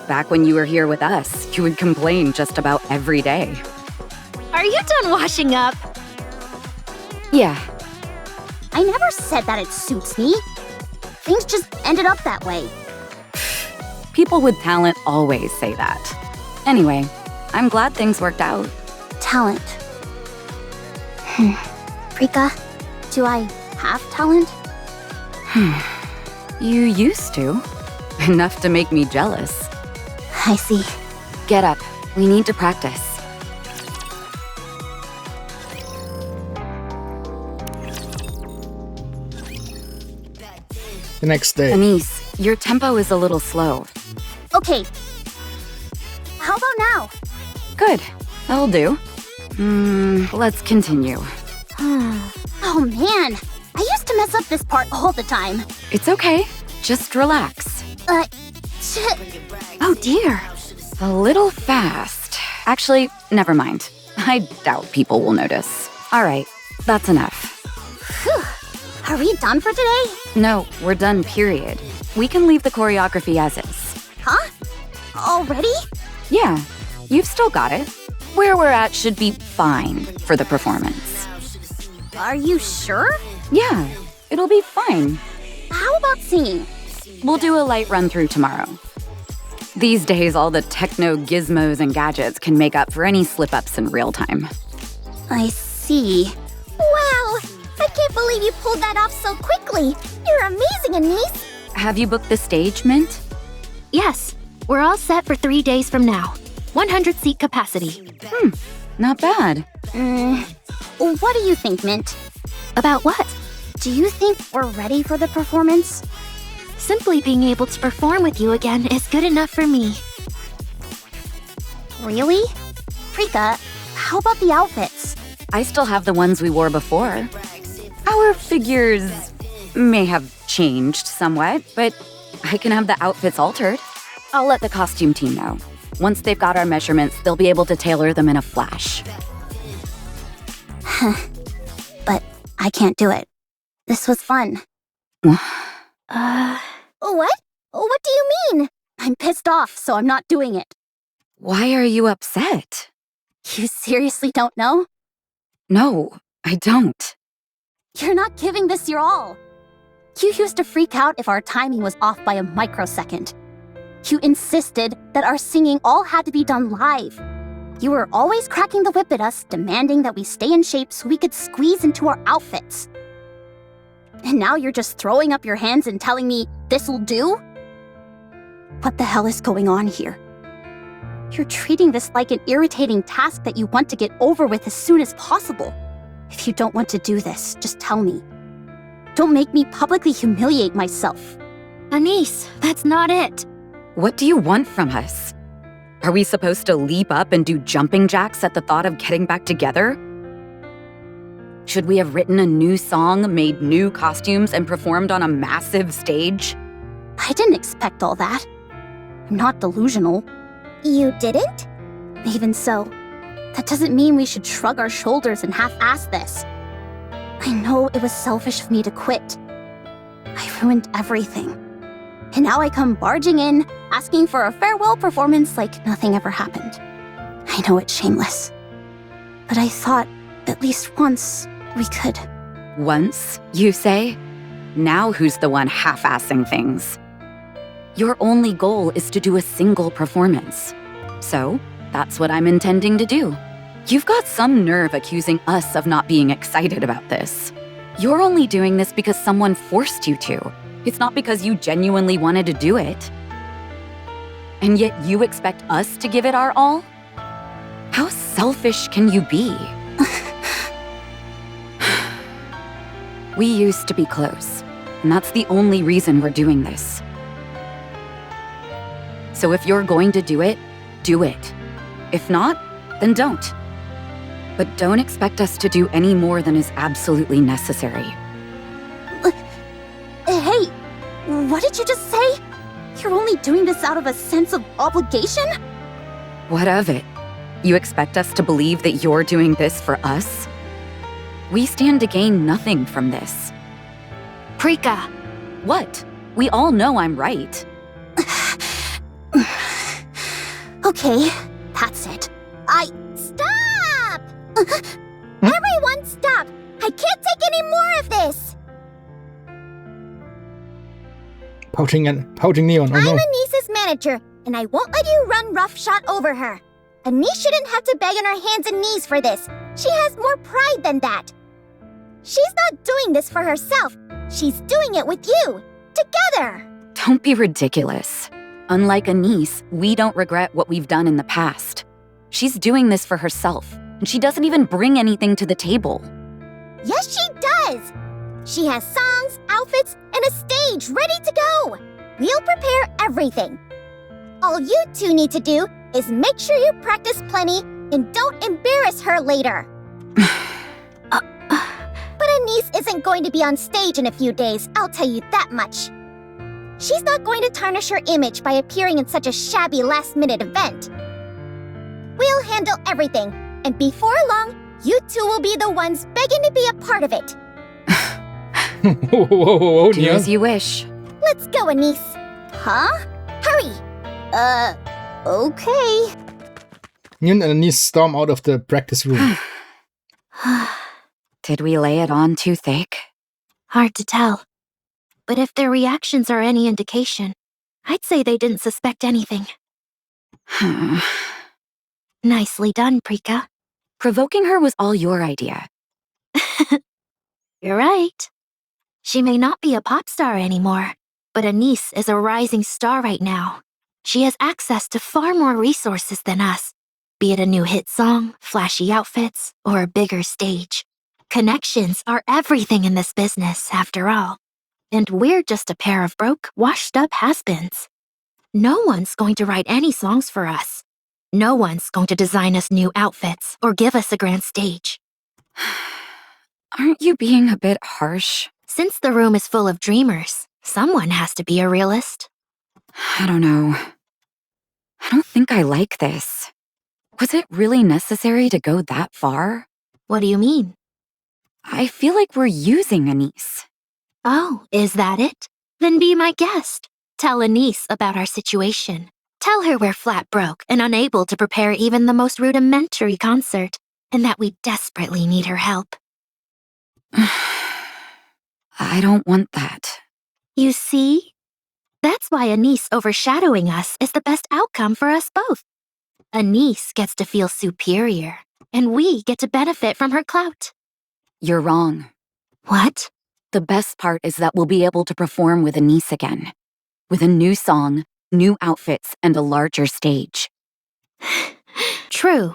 Back when you were here with us, you would complain just about every day. Are you done washing up? Yeah. I never said that it suits me. Things just ended up that way. People with talent always say that. Anyway, I'm glad things worked out. Talent. Rika, do I have talent? You used to. Enough to make me jealous. I see. Get up. We need to practice. The next day. Anise, your tempo is a little slow. Okay. How about now? Good. That'll do. Let's continue. Oh man, I used to mess up this part all the time. It's okay. Just relax. Shit. Oh dear. A little fast. Actually, never mind. I doubt people will notice. All right, that's enough. Are we done for today? No, we're done, period. We can leave the choreography as is. Huh? Already? Yeah, you've still got it. Where we're at should be fine for the performance. Are you sure? Yeah, it'll be fine. How about singing? We'll do a light run-through tomorrow. These days, all the techno gizmos and gadgets can make up for any slip-ups in real time. I see. Wow! I can't believe you pulled that off so quickly. You're amazing, Anise. Have you booked the stage, Mint? Yes, we're all set for 3 days from now. 100-seat capacity. Not bad. What do you think, Mint? About what? Do you think we're ready for the performance? Simply being able to perform with you again is good enough for me. Really? Rika, how about the outfits? I still have the ones we wore before. Our figures may have changed somewhat, but I can have the outfits altered. I'll let the costume team know. Once they've got our measurements, they'll be able to tailor them in a flash. But I can't do it. This was fun. What? What do you mean? I'm pissed off, so I'm not doing it. Why are you upset? You seriously don't know? No, I don't. You're not giving this your all. You used to freak out if our timing was off by a microsecond. You insisted that our singing all had to be done live. You were always cracking the whip at us, demanding that we stay in shape so we could squeeze into our outfits. And now you're just throwing up your hands and telling me this'll do? What the hell is going on here? You're treating this like an irritating task that you want to get over with as soon as possible. If you don't want to do this, just tell me. Don't make me publicly humiliate myself. Anise, that's not it. What do you want from us? Are we supposed to leap up and do jumping jacks at the thought of getting back together? Should we have written a new song, made new costumes, and performed on a massive stage? I didn't expect all that. I'm not delusional. You didn't? Even so, that doesn't mean we should shrug our shoulders and half-ass this. I know it was selfish of me to quit. I ruined everything. And now I come barging in, asking for a farewell performance like nothing ever happened. I know it's shameless. But I thought, at least once, we could. Once, you say? Now who's the one half-assing things? Your only goal is to do a single performance. So, that's what I'm intending to do. You've got some nerve accusing us of not being excited about this. You're only doing this because someone forced you to. It's not because you genuinely wanted to do it. And yet you expect us to give it our all? How selfish can you be? We used to be close, and that's the only reason we're doing this. So if you're going to do it, do it. If not, then don't. But don't expect us to do any more than is absolutely necessary. Hey, what did you just say? You're only doing this out of a sense of obligation? What of it? You expect us to believe that you're doing this for us? We stand to gain nothing from this. Rika. What? We all know I'm right. Okay, that's it. Stop! Everyone stop! I can't take any more of this! Pouting Neon. Oh I'm no. Anise's manager, and I won't let you run roughshod over her. Anise shouldn't have to beg on her hands and knees for this. She has more pride than that. She's not doing this for herself. She's doing it with you. Together. Don't be ridiculous. Unlike Anise, we don't regret what we've done in the past. She's doing this for herself, and she doesn't even bring anything to the table. Yes, she does. She has songs, outfits, and a stage ready to go. We'll prepare everything. All you two need to do is make sure you practice plenty and don't embarrass her later. But Anise isn't going to be on stage in a few days, I'll tell you that much. She's not going to tarnish her image by appearing in such a shabby last-minute event. We'll handle everything, and before long, you two will be the ones begging to be a part of it. Whoa, Do as you wish. Let's go, Anise. Huh? Hurry! Okay. Neon and Anise storm out of the practice room. Did we lay it on too thick? Hard to tell. But if their reactions are any indication, I'd say they didn't suspect anything. Nicely done, Prika. Provoking her was all your idea. You're right. She may not be a pop star anymore, but Anise is a rising star right now. She has access to far more resources than us, be it a new hit song, flashy outfits, or a bigger stage. Connections are everything in this business, after all. And we're just a pair of broke, washed-up has-beens. No one's going to write any songs for us. No one's going to design us new outfits or give us a grand stage. Aren't you being a bit harsh? Since the room is full of dreamers, someone has to be a realist. I don't know. I don't think I like this. Was it really necessary to go that far? What do you mean? I feel like we're using Anise. Oh, is that it? Then be my guest. Tell Anise about our situation. Tell her we're flat broke and unable to prepare even the most rudimentary concert, and that we desperately need her help. I don't want that. You see? That's why Anise overshadowing us is the best outcome for us both. Anise gets to feel superior, and we get to benefit from her clout. You're wrong. What? The best part is that we'll be able to perform with Anise again. With a new song, new outfits, and a larger stage. True.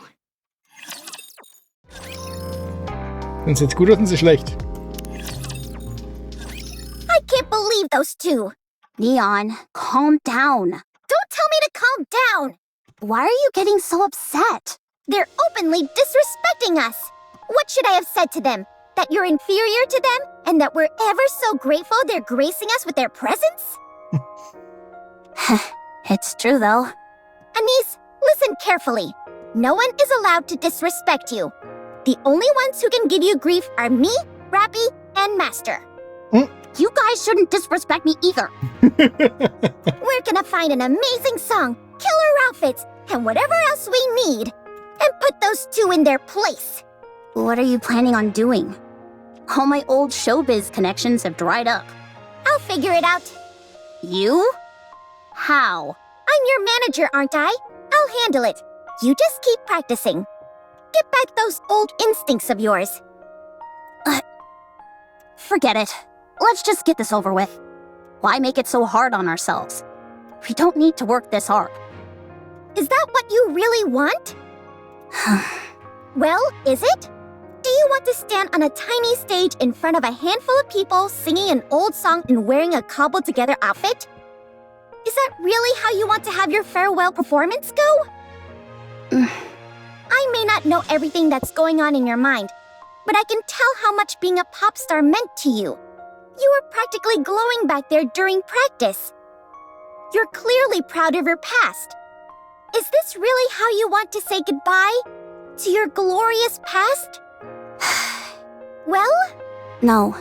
Sind sie jetzt gut oder sind sie schlecht? I can't believe those two. Neon, calm down. Don't tell me to calm down. Why are you getting so upset? They're openly disrespecting us. What should I have said to them? That you're inferior to them? And that we're ever so grateful they're gracing us with their presence? It's true, though. Anise, listen carefully. No one is allowed to disrespect you. The only ones who can give you grief are me, Rappy, and Master. You guys shouldn't disrespect me either. We're gonna find an amazing song, killer outfits, and whatever else we need, and put those two in their place. What are you planning on doing? All my old showbiz connections have dried up. I'll figure it out. You? How? I'm your manager, aren't I? I'll handle it. You just keep practicing. Get back those old instincts of yours. Forget it. Let's just get this over with. Why make it so hard on ourselves? We don't need to work this hard. Is that what you really want? Well, is it? Do you want to stand on a tiny stage in front of a handful of people singing an old song and wearing a cobbled-together outfit? Is that really how you want to have your farewell performance go? I may not know everything that's going on in your mind, but I can tell how much being a pop star meant to you. You were practically glowing back there during practice. You're clearly proud of your past. Is this really how you want to say goodbye to your glorious past? Well? No.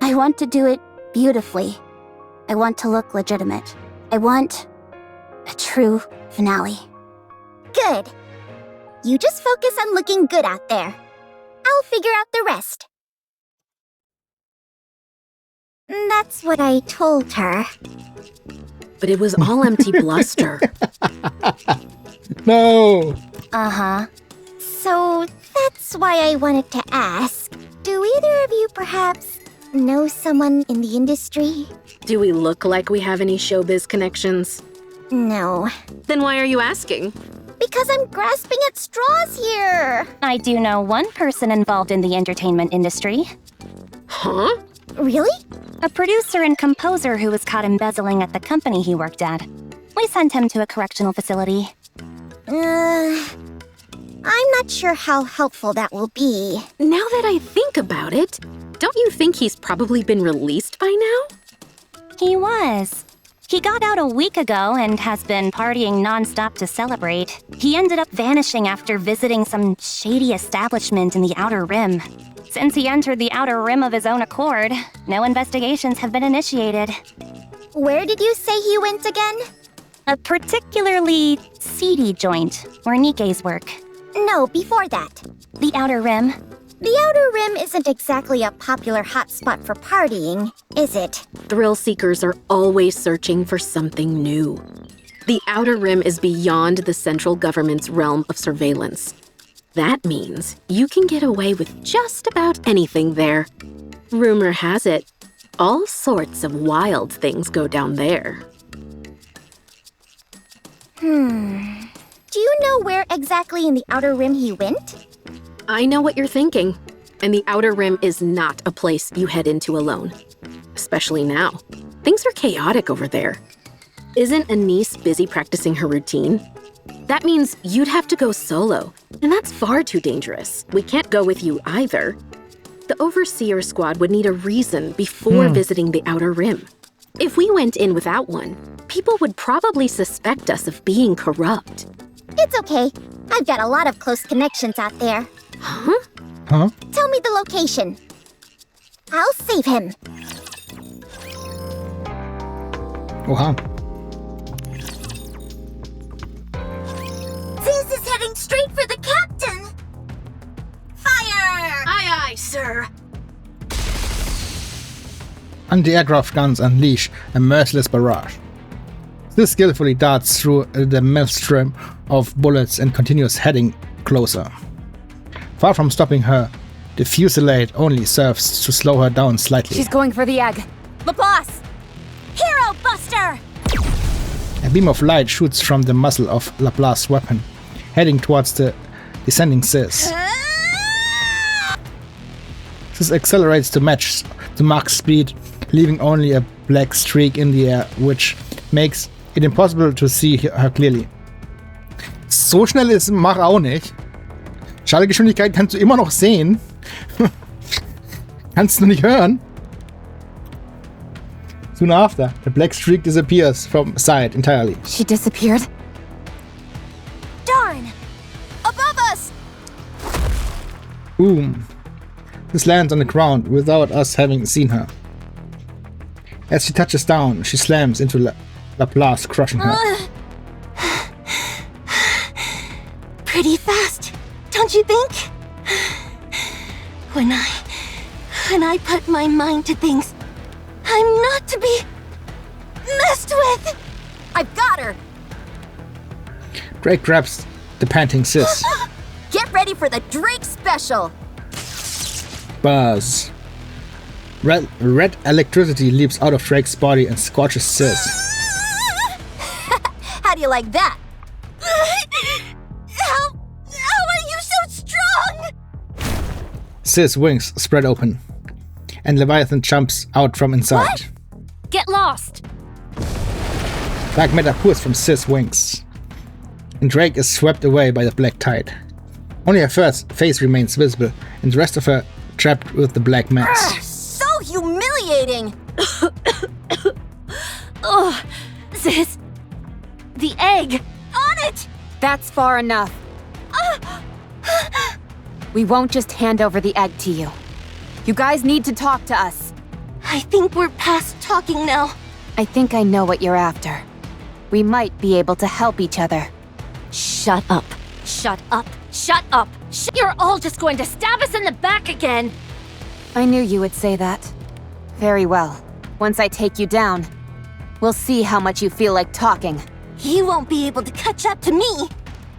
I want to do it beautifully. I want to look legitimate. I want a true finale. Good. You just focus on looking good out there. I'll figure out the rest. That's what I told her. But it was all empty bluster. No! Uh-huh. So, that's why I wanted to ask. Do either of you perhaps know someone in the industry? Do we look like we have any showbiz connections? No. Then why are you asking? Because I'm grasping at straws here. I do know one person involved in the entertainment industry. Huh? Really? A producer and composer who was caught embezzling at the company he worked at. We sent him to a correctional facility. I'm not sure how helpful that will be. Now that I think about it, don't you think he's probably been released by now? He was. He got out a week ago and has been partying nonstop to celebrate. He ended up vanishing after visiting some shady establishment in the Outer Rim. Since he entered the Outer Rim of his own accord, no investigations have been initiated. Where did you say he went again? A particularly seedy joint where Nikke's work. No, before that. The Outer Rim. The Outer Rim isn't exactly a popular hotspot for partying, is it? Thrill seekers are always searching for something new. The Outer Rim is beyond the central government's realm of surveillance. That means you can get away with just about anything there. Rumor has it, all sorts of wild things go down there. Do you know where exactly in the Outer Rim he went? I know what you're thinking, and the Outer Rim is not a place you head into alone. Especially now. Things are chaotic over there. Isn't Anise busy practicing her routine? That means you'd have to go solo, and that's far too dangerous. We can't go with you either. The Overseer Squad would need a reason before visiting the Outer Rim. If we went in without one, people would probably suspect us of being corrupt. It's okay. I've got a lot of close connections out there. Huh? Huh? Tell me the location. I'll save him. Oha. This is heading straight for the captain. Fire! Aye, aye, sir. Anti-aircraft guns unleash a merciless barrage. This skillfully darts through the maelstrom of bullets and continues heading closer. Far from stopping her, the fusillade only serves to slow her down slightly. She's going for the egg. Laplace! Hero Buster! A beam of light shoots from the muzzle of Laplace's weapon, heading towards the descending Sis. Sis accelerates to match the Mach's speed, leaving only a black streak in the air, which makes it impossible to see her clearly. So schnell ist Mach auch nicht. Schallgeschwindigkeit kannst du immer noch sehen. Kannst du nicht hören. Soon after, the black streak disappears from sight entirely. She disappeared? Darn! Above us! Boom. This lands on the ground without us having seen her. As she touches down, she slams into Laplace, crushing her. Pretty fast, don't you think? When I put my mind to things, I'm not to be messed with. I've got her! Drake grabs the panting Sis. Get ready for the Drake special! Buzz. Red electricity leaps out of Drake's body and scorches Sis. How do you like that? How are you so strong? Sis' wings spread open, and Leviathan jumps out from inside. What? Get lost! Black matter pours from Sis' wings, and Drake is swept away by the black tide. Only her first face remains visible, and the rest of her trapped with the black mass. So humiliating! Ugh! Sis! The egg! On it! That's far enough. We won't just hand over the egg to you. You guys need to talk to us. I think we're past talking now. I think I know what you're after. We might be able to help each other. Shut up. Shut up. Shut up. You're all just going to stab us in the back again. I knew you would say that. Very well. Once I take you down, we'll see how much you feel like talking. You won't be able to catch up to me.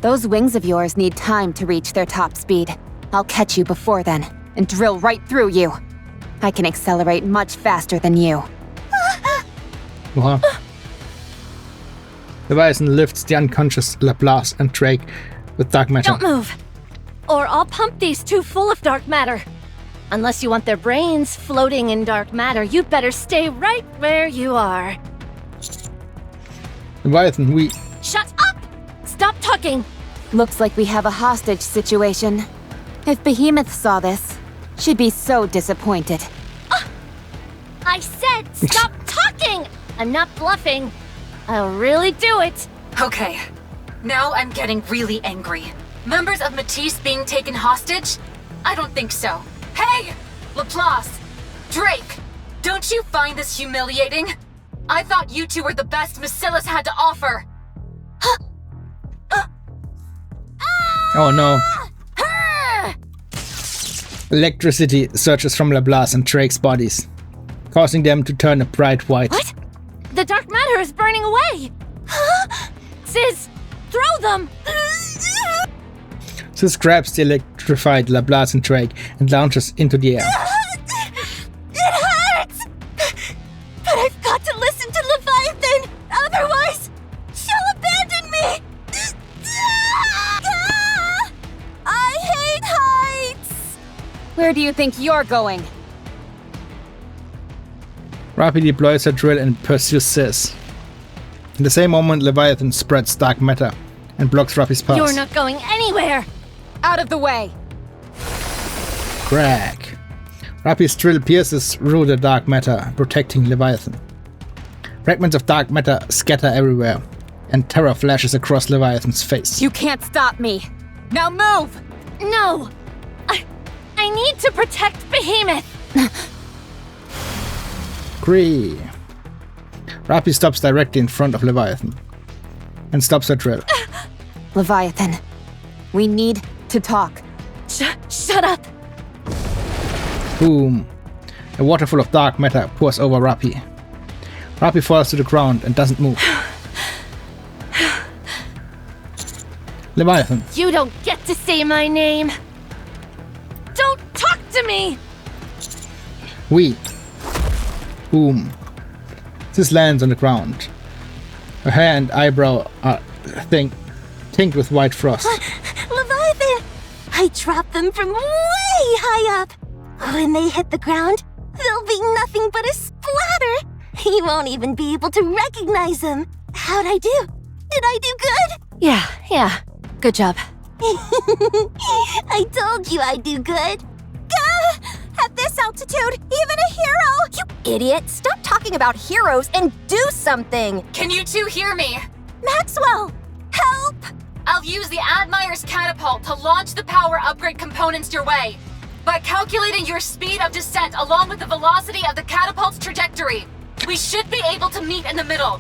Those wings of yours need time to reach their top speed. I'll catch you before then, and drill right through you. I can accelerate much faster than you. Wow. Leviathan lifts the unconscious Laplace and Drake with dark matter. Don't move, or I'll pump these two full of dark matter. Unless you want their brains floating in dark matter, you'd better stay right where you are. Leviathan, we... Shut up! Stop talking! Looks like we have a hostage situation. If Behemoth saw this, she'd be so disappointed. I said stop talking! I'm not bluffing. I'll really do it. Okay, now I'm getting really angry. Members of Matisse being taken hostage? I don't think so. Hey! Laplace! Drake! Don't you find this humiliating? I thought you two were the best Macillus had to offer. Oh no. Electricity surges from Laplace and Drake's bodies, causing them to turn a bright white. What? The dark matter is burning away! Sis, throw them! Sis grabs the electrified Laplace and Drake and launches into the air. It hurts! But I've got to listen to Leviathan! Otherwise, she'll abandon me! I hate heights! Where do you think you're going? Rappi deploys her drill and pursues Sis. In the same moment, Leviathan spreads dark matter and blocks Rappi's path. You're not going anywhere! Out of the way! Crack. Rappi's drill pierces through the dark matter, protecting Leviathan. Fragments of dark matter scatter everywhere, and terror flashes across Leviathan's face. You can't stop me! Now move! No! I need to protect Behemoth! Agree. Rappi stops directly in front of Leviathan and stops her drill. Leviathan, we need to talk. Shut up! Boom. A waterfall of dark matter pours over Rappi. Rappi falls to the ground and doesn't move. Leviathan. You don't get to say my name! Don't talk to me! We. Boom. This lands on the ground. Her hair and eyebrow are tinked with white frost. Leviathan! I dropped them from way high up. When they hit the ground, they'll be nothing but a splatter. You won't even be able to recognize them. How'd I do? Did I do good? Yeah. Good job. I told you I'd do good. Gah! At this altitude, even a hero! You idiot! Stop talking about heroes and do something! Can you two hear me? Maxwell! Help! I'll use the Admire's catapult to launch the power upgrade components your way. By calculating your speed of descent along with the velocity of the catapult's trajectory, we should be able to meet in the middle.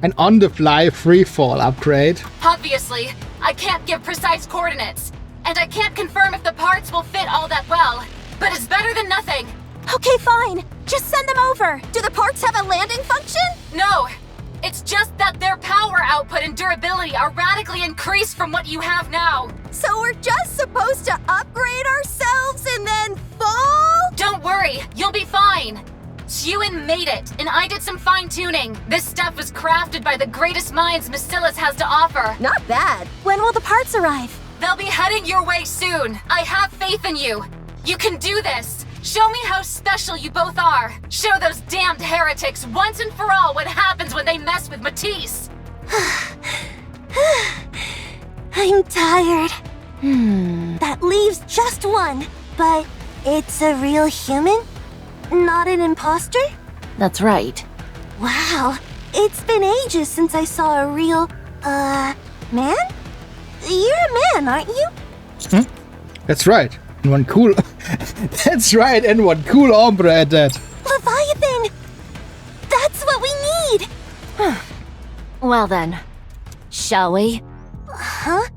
An on-the-fly freefall upgrade. Obviously, I can't give precise coordinates, and I can't confirm if the parts will fit all that well, but it's better than nothing. Okay, fine. Just send them over. Do the parts have a landing function? No, it's just that their power output and durability are radically increased from what you have now. So we're just supposed to upgrade ourselves and then fall? Don't worry, you'll be fine. Sewin made it, and I did some fine-tuning. This stuff was crafted by the greatest minds Macillus has to offer. Not bad. When will the parts arrive? They'll be heading your way soon. I have faith in you. You can do this. Show me how special you both are. Show those damned heretics once and for all what happens when they mess with Matisse. I'm tired. That leaves just one, but it's a real human? Not an imposter? That's right. Wow, it's been ages since I saw a real, man? You're a man, aren't you? That's right. And one cool... That's right, and one cool hombre at that. Leviathan! That's what we need! Well then, shall we? Huh?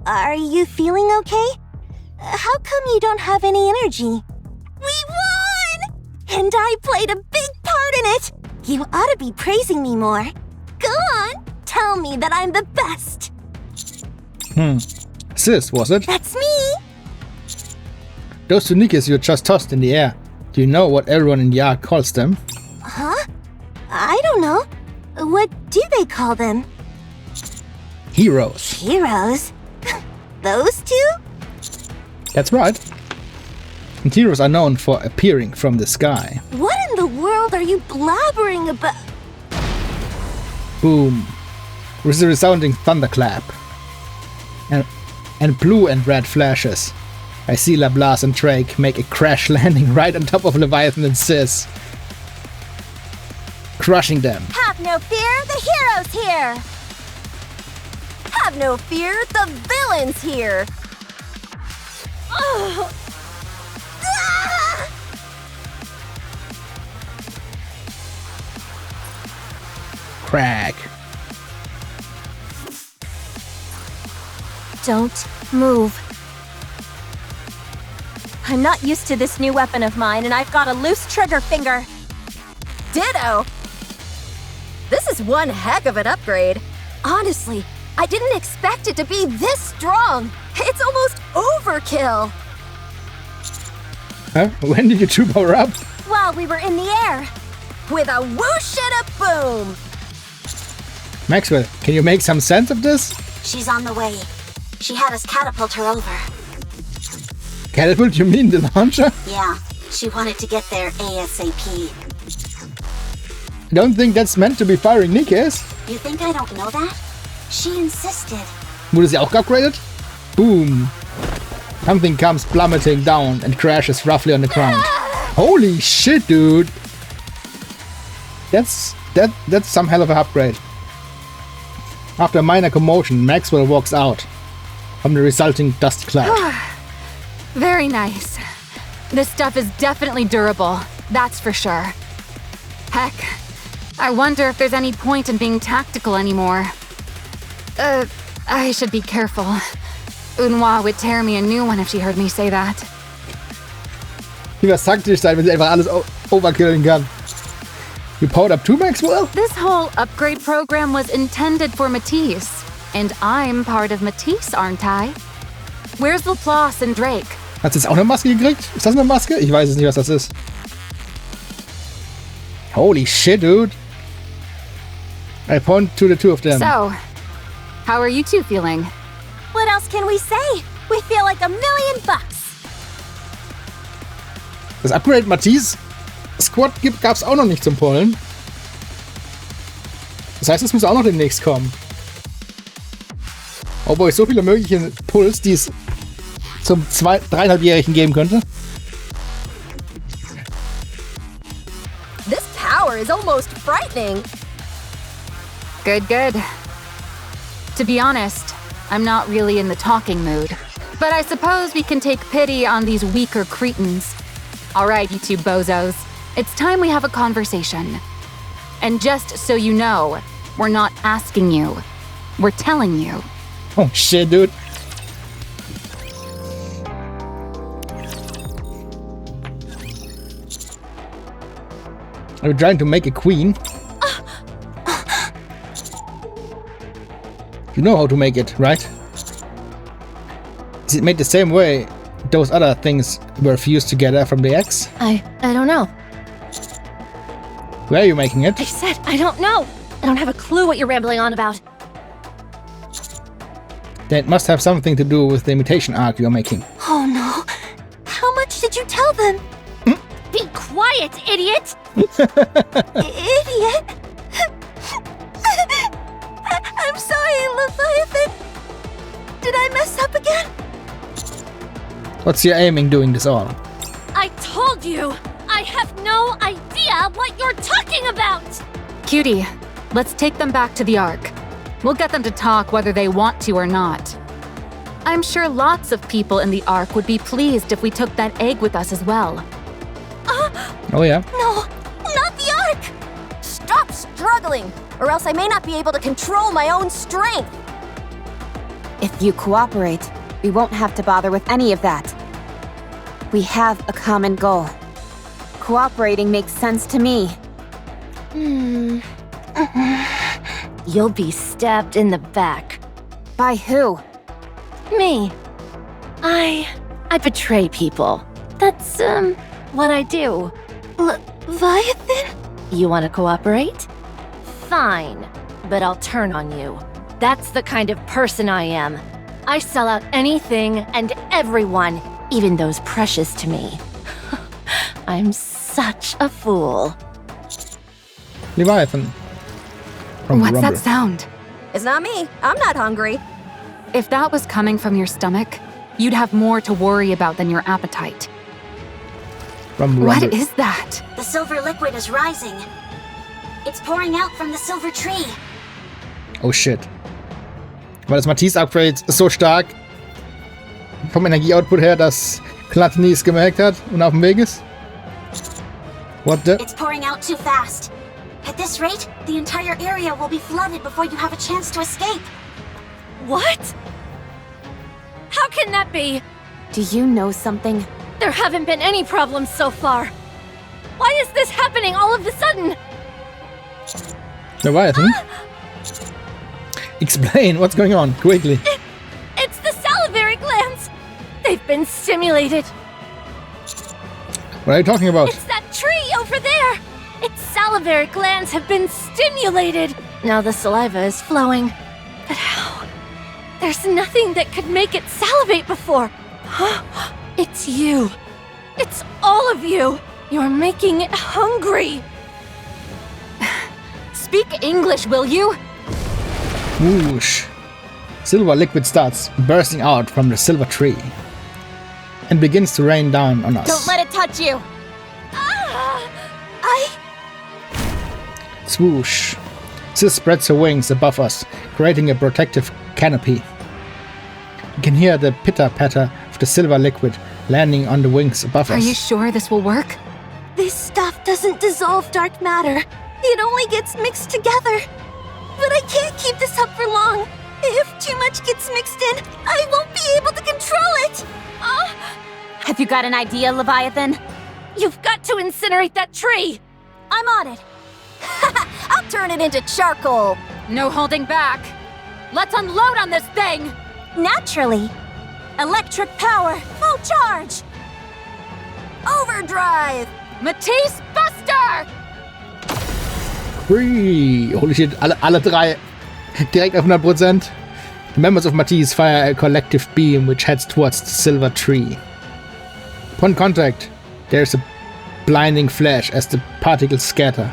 Are you feeling okay? How come you don't have any energy? We won! And I played a big part in it! You ought to be praising me more. Go on, tell me that I'm the best. Sis, was it? That's me! Those two Nikkes you just tossed in the air. Do you know what everyone in the Ark calls them? Huh? I don't know. What do they call them? Heroes. Heroes? Those two? That's right. And heroes are known for appearing from the sky. What in the world are you blabbering about? Boom. With a resounding thunderclap. And blue and red flashes. I see Lablas and Drake make a crash landing right on top of Leviathan and Sis. Crushing them. Have no fear, the hero's here! Have no fear, the villain's here! Oh. Ah! Crack. Don't move. I'm not used to this new weapon of mine, and I've got a loose trigger finger. Ditto! This is one heck of an upgrade. Honestly, I didn't expect it to be this strong. It's almost overkill. Huh? When did you two power up? While we were in the air. With a whoosh and a boom. Maxwell, can you make some sense of this? She's on the way. She had us catapult her over. Catapult, you mean the launcher? Yeah, she wanted to get there ASAP. I don't think that's meant to be firing Nikkes. You think I don't know that? She insisted. Wurde sie auch upgraded? Boom. Something comes plummeting down and crashes roughly on the ground. Holy shit, dude. That's some hell of a upgrade. After a minor commotion, Maxwell walks out from the resulting dust cloud. Very nice. This stuff is definitely durable, that's for sure. Heck, I wonder if there's any point in being tactical anymore. I should be careful. Unhwa would tear me a new one if she heard me say that. Wie was taktisch sein, wenn sie einfach alles overkillen kann. You powered up too, Maxwell? This whole upgrade program was intended for Matisse. And I'm part of Matisse, aren't I? Where's Laplace and Drake? Hat sie jetzt auch eine Maske gekriegt? Ist das eine Maske? Ich weiß es nicht, was das ist. Holy shit, dude. I point to the two of them. So, how are you two feeling? What else can we say? We feel like $1 million bucks. Das Upgrade Matisse Squad gab's auch noch nicht zum Pollen. Das heißt, es muss auch noch demnächst kommen. Obwohl es so viele mögliche Pulls, die es zum 3,5-Jährigen geben könnte. This power is almost frightening. Good, good. To be honest, I'm not really in the talking mood. But I suppose we can take pity on these weaker cretins. Alright, you two bozos. It's time we have a conversation. And just so you know, we're not asking you. We're telling you. Oh shit, dude. Are you trying to make a queen? You know how to make it, right? Is it made the same way those other things were fused together from the eggs? I don't know. Where are you making it? I said I don't know. I don't have a clue what you're rambling on about. That must have something to do with the imitation arc you're making. Oh no. How much did you tell them? Be quiet, idiot! Idiot? I'm sorry, Leviathan. Did I mess up again? What's your aiming doing this all? I told you! I have no idea what you're talking about! Cutie, let's take them back to the Ark. We'll get them to talk whether they want to or not. I'm sure lots of people in the Ark would be pleased if we took that egg with us as well. Oh yeah? No, not the Ark! Stop struggling, or else I may not be able to control my own strength. If you cooperate, we won't have to bother with any of that. We have a common goal. Cooperating makes sense to me. You'll be stabbed in the back. By who? Me. I betray people. That's, what I do. Leviathan? You want to cooperate? Fine, but I'll turn on you. That's the kind of person I am. I sell out anything and everyone, even those precious to me. I'm such a fool. Leviathan. From What's Rumble. that sound? It's not me. I'm not hungry. If that was coming from your stomach, you'd have more to worry about than your appetite. From What Rumble. is that? The silver liquid is rising. It's pouring out from the silver tree. Oh shit. Weil das Matisse-Upgrade ist so stark vom Energieoutput her, dass Gluttony es gemerkt hat und auf dem Weg ist. What the? It's pouring out too fast. At this rate, the entire area will be flooded before you have a chance to escape. What? How can that be? Do you know something? There haven't been any problems so far. Why is this happening all of a sudden? Leviathan? Explain what's going on, quickly. It's the salivary glands! They've been stimulated. What are you talking about? It's that tree over there! Its salivary glands have been stimulated. Now the saliva is flowing. But how? There's nothing that could make it salivate before. It's you. It's all of you. You're making it hungry. Speak English, will you? Whoosh. Silver liquid starts bursting out from the silver tree and begins to rain down on us. Don't let it touch you! Swoosh. Sis spreads her wings above us, creating a protective canopy. You can hear the pitter-patter of the silver liquid landing on the wings above Are us. you sure this will work? This stuff doesn't dissolve dark matter. It only gets mixed together. But I can't keep this up for long. If too much gets mixed in, I won't be able to control it. Have you got an idea, Leviathan? You've got to incinerate that tree. I'm on it. I'll turn it into charcoal. No holding back. Let's unload on this thing! Naturally. Electric power, full charge. Overdrive. Matisse Buster! Free! Holy shit, alle drei direkt auf 100%. The members of Matisse fire a collective beam which heads towards the silver tree. Upon contact, there's a blinding flash as the particles scatter.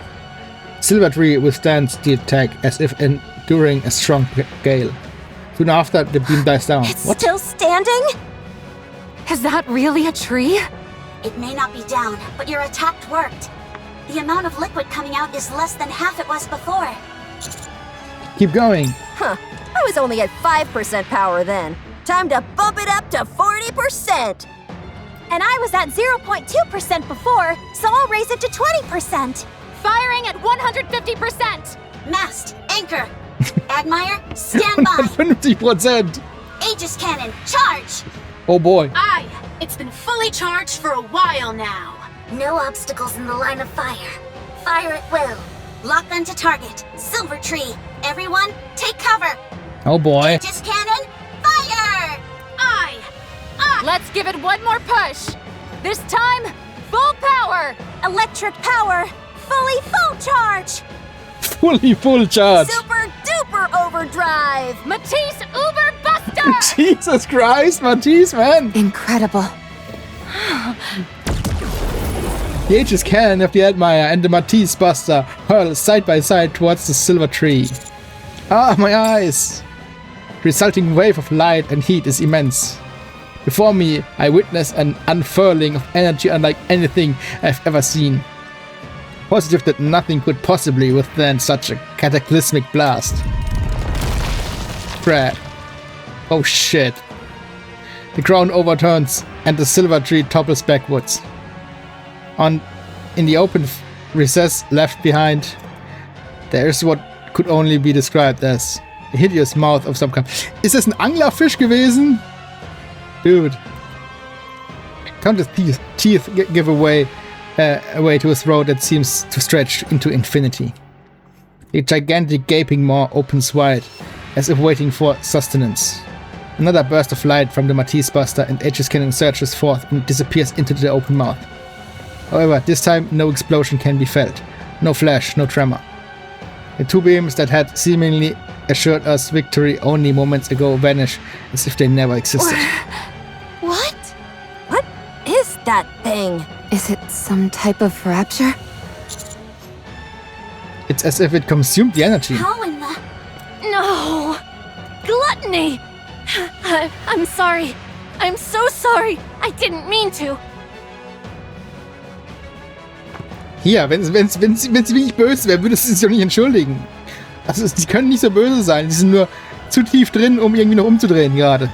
Silver tree withstands the attack as if enduring a strong gale. Soon after, the beam dies down. It's still standing? Is that really a tree? It may not be down, but your attack worked. The amount of liquid coming out is less than half it was before. Keep going. Huh. I was only at 5% power then. Time to bump it up to 40%. And I was at 0.2% before, so I'll raise it to 20%. Firing at 150%! Mast, anchor. Admire, stand by. 50%! Aegis cannon, charge! Oh boy. Aye, it's been fully charged for a while now. No obstacles in the line of fire. Fire at will. Lock onto target. Silver tree. Everyone, take cover. Oh boy. Aegis cannon, fire! Aye! Let's give it one more push! This time, full power! Electric power, fully full charge. Fully full charge. Super duper overdrive. Matisse Uber Buster! Jesus Christ, Matisse, man. Incredible. The Aegis cannon of the Admire and the Matisse Buster hurl side by side towards the silver tree. Ah, my eyes! The resulting wave of light and heat is immense. Before me, I witness an unfurling of energy unlike anything I've ever seen. Positive that nothing could possibly withstand such a cataclysmic blast. Crap. Oh shit. The ground overturns and the silver tree topples backwards. In the open recess left behind, there is what could only be described as a hideous mouth of some kind. Ist das ein Anglerfisch gewesen? Dude. Can't his teeth give away to a throat that seems to stretch into infinity? A gigantic gaping maw opens wide, as if waiting for sustenance. Another burst of light from the Matisse Buster and Aegis Cannon surges forth and disappears into the open mouth. However, this time no explosion can be felt. No flash, no tremor. The two beams that had seemingly assured us victory only moments ago vanish as if they never existed. What? What is that thing? Is it some type of rapture? It's as if it consumed the energy. How in the... No! Gluttony! I'm sorry. I'm so sorry. I didn't mean to. Hier, wenn sie wirklich böse wäre, würdest du sich doch nicht entschuldigen. Also, die können nicht so böse sein. Die sind nur zu tief drin, um irgendwie noch umzudrehen gerade.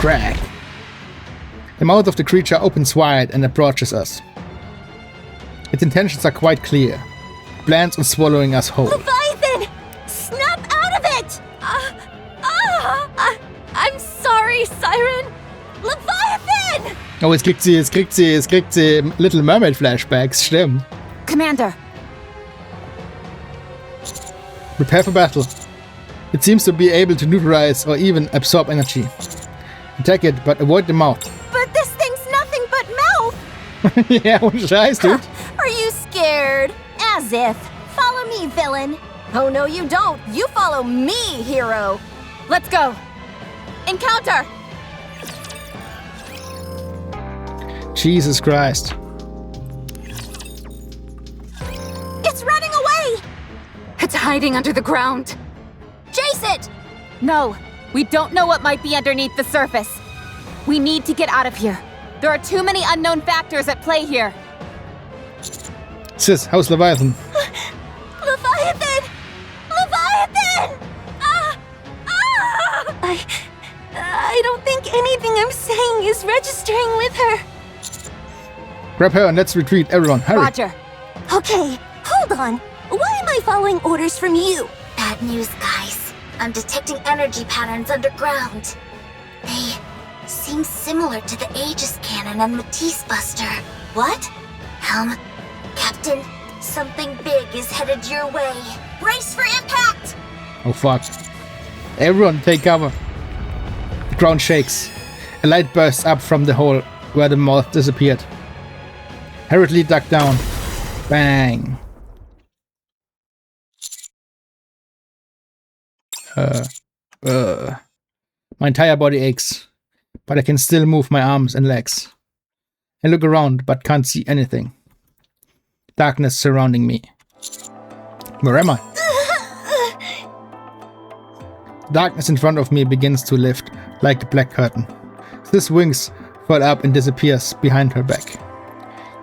Crack. The mouth of the creature opens wide and approaches us. Its intentions are quite clear. It plans on swallowing us whole. Leviathan! Snap out of it! I'm sorry, Siren! Leviathan! Oh, jetzt kriegt sie Little Mermaid Flashbacks, stimmt. Commander! Prepare for battle. It seems to be able to neutralize or even absorb energy. Attack it, but avoid the mouth. But this thing's nothing but mouth! Ja, ohne Scheiß, dude. Are you scared? As if. Follow me, villain. Oh, no, you don't. You follow me, hero. Let's go. Encounter! Jesus Christ. It's running away! It's hiding under the ground. Chase it! No, we don't know what might be underneath the surface. We need to get out of here. There are too many unknown factors at play here. Sis, how's Leviathan? Leviathan! Leviathan! I don't think anything I'm saying is registering with her. Grab her and let's retreat, everyone. Hurry. Roger. Okay, hold on. Why am I following orders from you? Bad news, guys. I'm detecting energy patterns underground. They seem similar to the Aegis Cannon and Matisse Buster. What? Helm, Captain, something big is headed your way. Brace for impact! Oh fuck. Everyone take cover. The ground shakes. A light bursts up from the hole where the mouth disappeared. Hurriedly duck down. Bang. My entire body aches, but I can still move my arms and legs. I look around, but can't see anything. Darkness surrounding me. Where am I? Darkness in front of me begins to lift, like the black curtain. Sis wings fall up and disappears behind her back.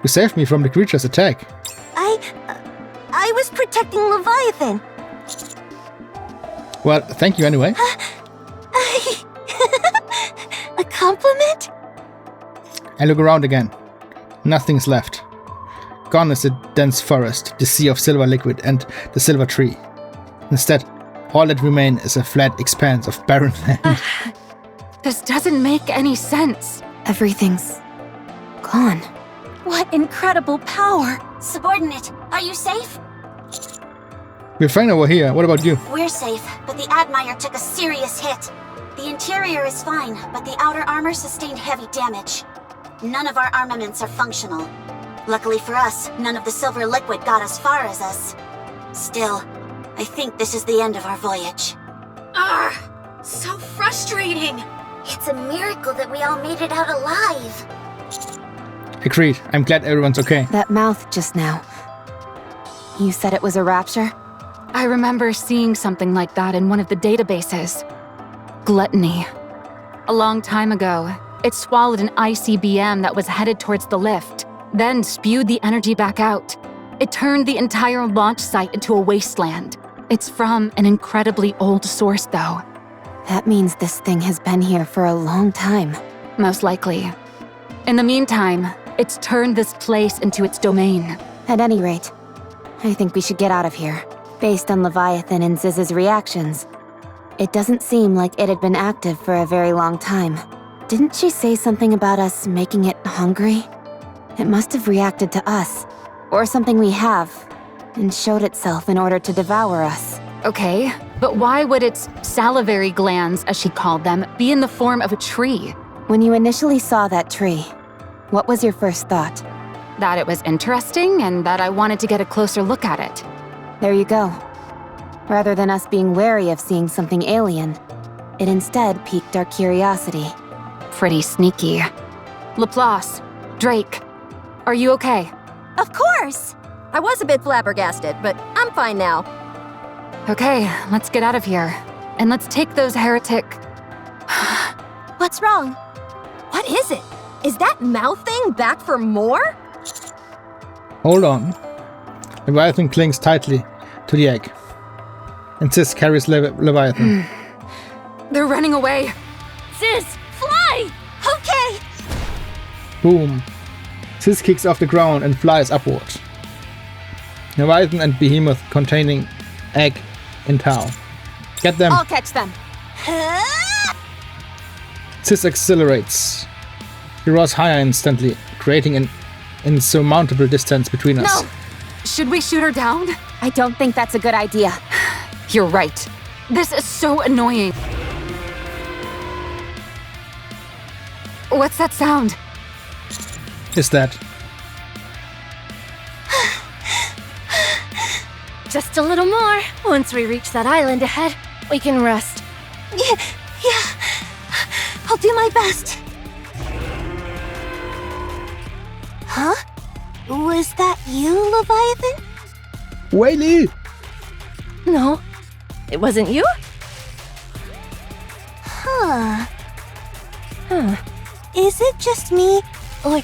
You saved me from the creature's attack. I was protecting Leviathan. Well, thank you anyway. A compliment? I look around again. Nothing's left. Gone is the dense forest, the sea of silver liquid, and the silver tree. Instead, all that remain is a flat expanse of barren land. This doesn't make any sense. Everything's gone. What incredible power! Subordinate, are you safe? We're fine over here. What about you? We're safe, but the Admire took a serious hit. The interior is fine, but the outer armor sustained heavy damage. None of our armaments are functional. Luckily for us, none of the silver liquid got as far as us. Still, I think this is the end of our voyage. So frustrating. It's a miracle that we all made it out alive. Agreed. I'm glad everyone's okay. That mouth just now. You said it was a rapture? I remember seeing something like that in one of the databases. Gluttony. A long time ago, it swallowed an ICBM that was headed towards the lift, then spewed the energy back out. It turned the entire launch site into a wasteland. It's from an incredibly old source, though. That means this thing has been here for a long time. Most likely. In the meantime, it's turned this place into its domain. At any rate, I think we should get out of here. Based on Leviathan and Ziz's reactions, it doesn't seem like it had been active for a very long time. Didn't she say something about us making it hungry? It must have reacted to us, or something we have, and showed itself in order to devour us. Okay, But why would its salivary glands, as she called them, be in the form of a tree? When you initially saw that tree, what was your first thought? That it was interesting and that I wanted to get a closer look at it. There you go. Rather than us being wary of seeing something alien, it instead piqued our curiosity. Pretty sneaky. Laplace, Drake, are you okay? Of course! I was a bit flabbergasted, but I'm fine now. Okay, let's get out of here. And let's take those heretic... What's wrong? What is it? Is that mouth thing back for more? Hold on. Leviathan clings tightly to the egg. And Sis carries Leviathan. They're running away. Sis, fly! Okay! Boom. Sis kicks off the ground and flies upward. Leviathan and Behemoth containing egg in tow. Get them. I'll catch them. Sis accelerates. He roars higher instantly, creating an insurmountable distance between us. No! Should we shoot her down? I don't think that's a good idea. You're right. This is so annoying. What's that sound? Is that? Just a little more. Once we reach that island ahead, we can rest. Yeah. I'll do my best. Huh? Was that you, Leviathan? Whaley! No, it wasn't you? Huh. Is it just me, or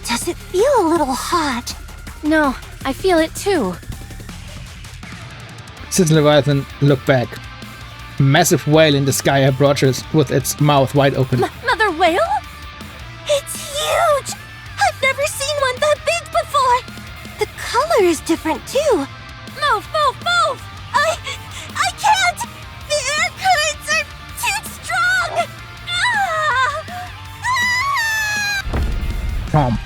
does it feel a little hot? No, I feel it too. Sis and Leviathan look back. A massive whale in the sky approaches with its mouth wide open. Mother whale? It's huge! I've never seen one that big before! The color is different too. Move, move, move! I can't! The air currents are too strong! Chomp.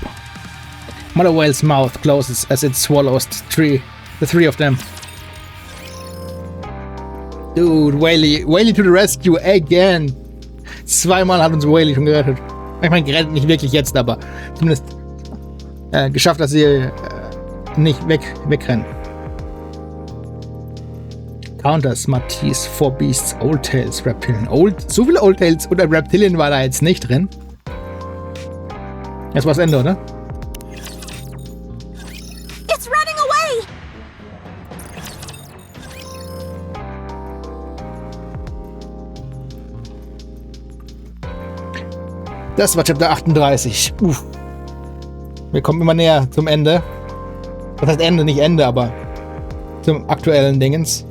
Mother whale's mouth closes as it swallows the three of them. Dude, Whaley to the rescue again. Zweimal hat uns Whaley schon gerettet. Ich meine, gerettet nicht wirklich jetzt, aber zumindest geschafft, dass sie nicht wegrennen. Counters Matisse, Four Beasts, Old Tales, Reptilien. So viele Old Tales oder Reptilien war da jetzt nicht drin. Das war das Ende, oder? It's running away! Das war Chapter 38. Uff. Wir kommen immer näher zum Ende. Das heißt Ende, nicht Ende, aber zum aktuellen Dingens.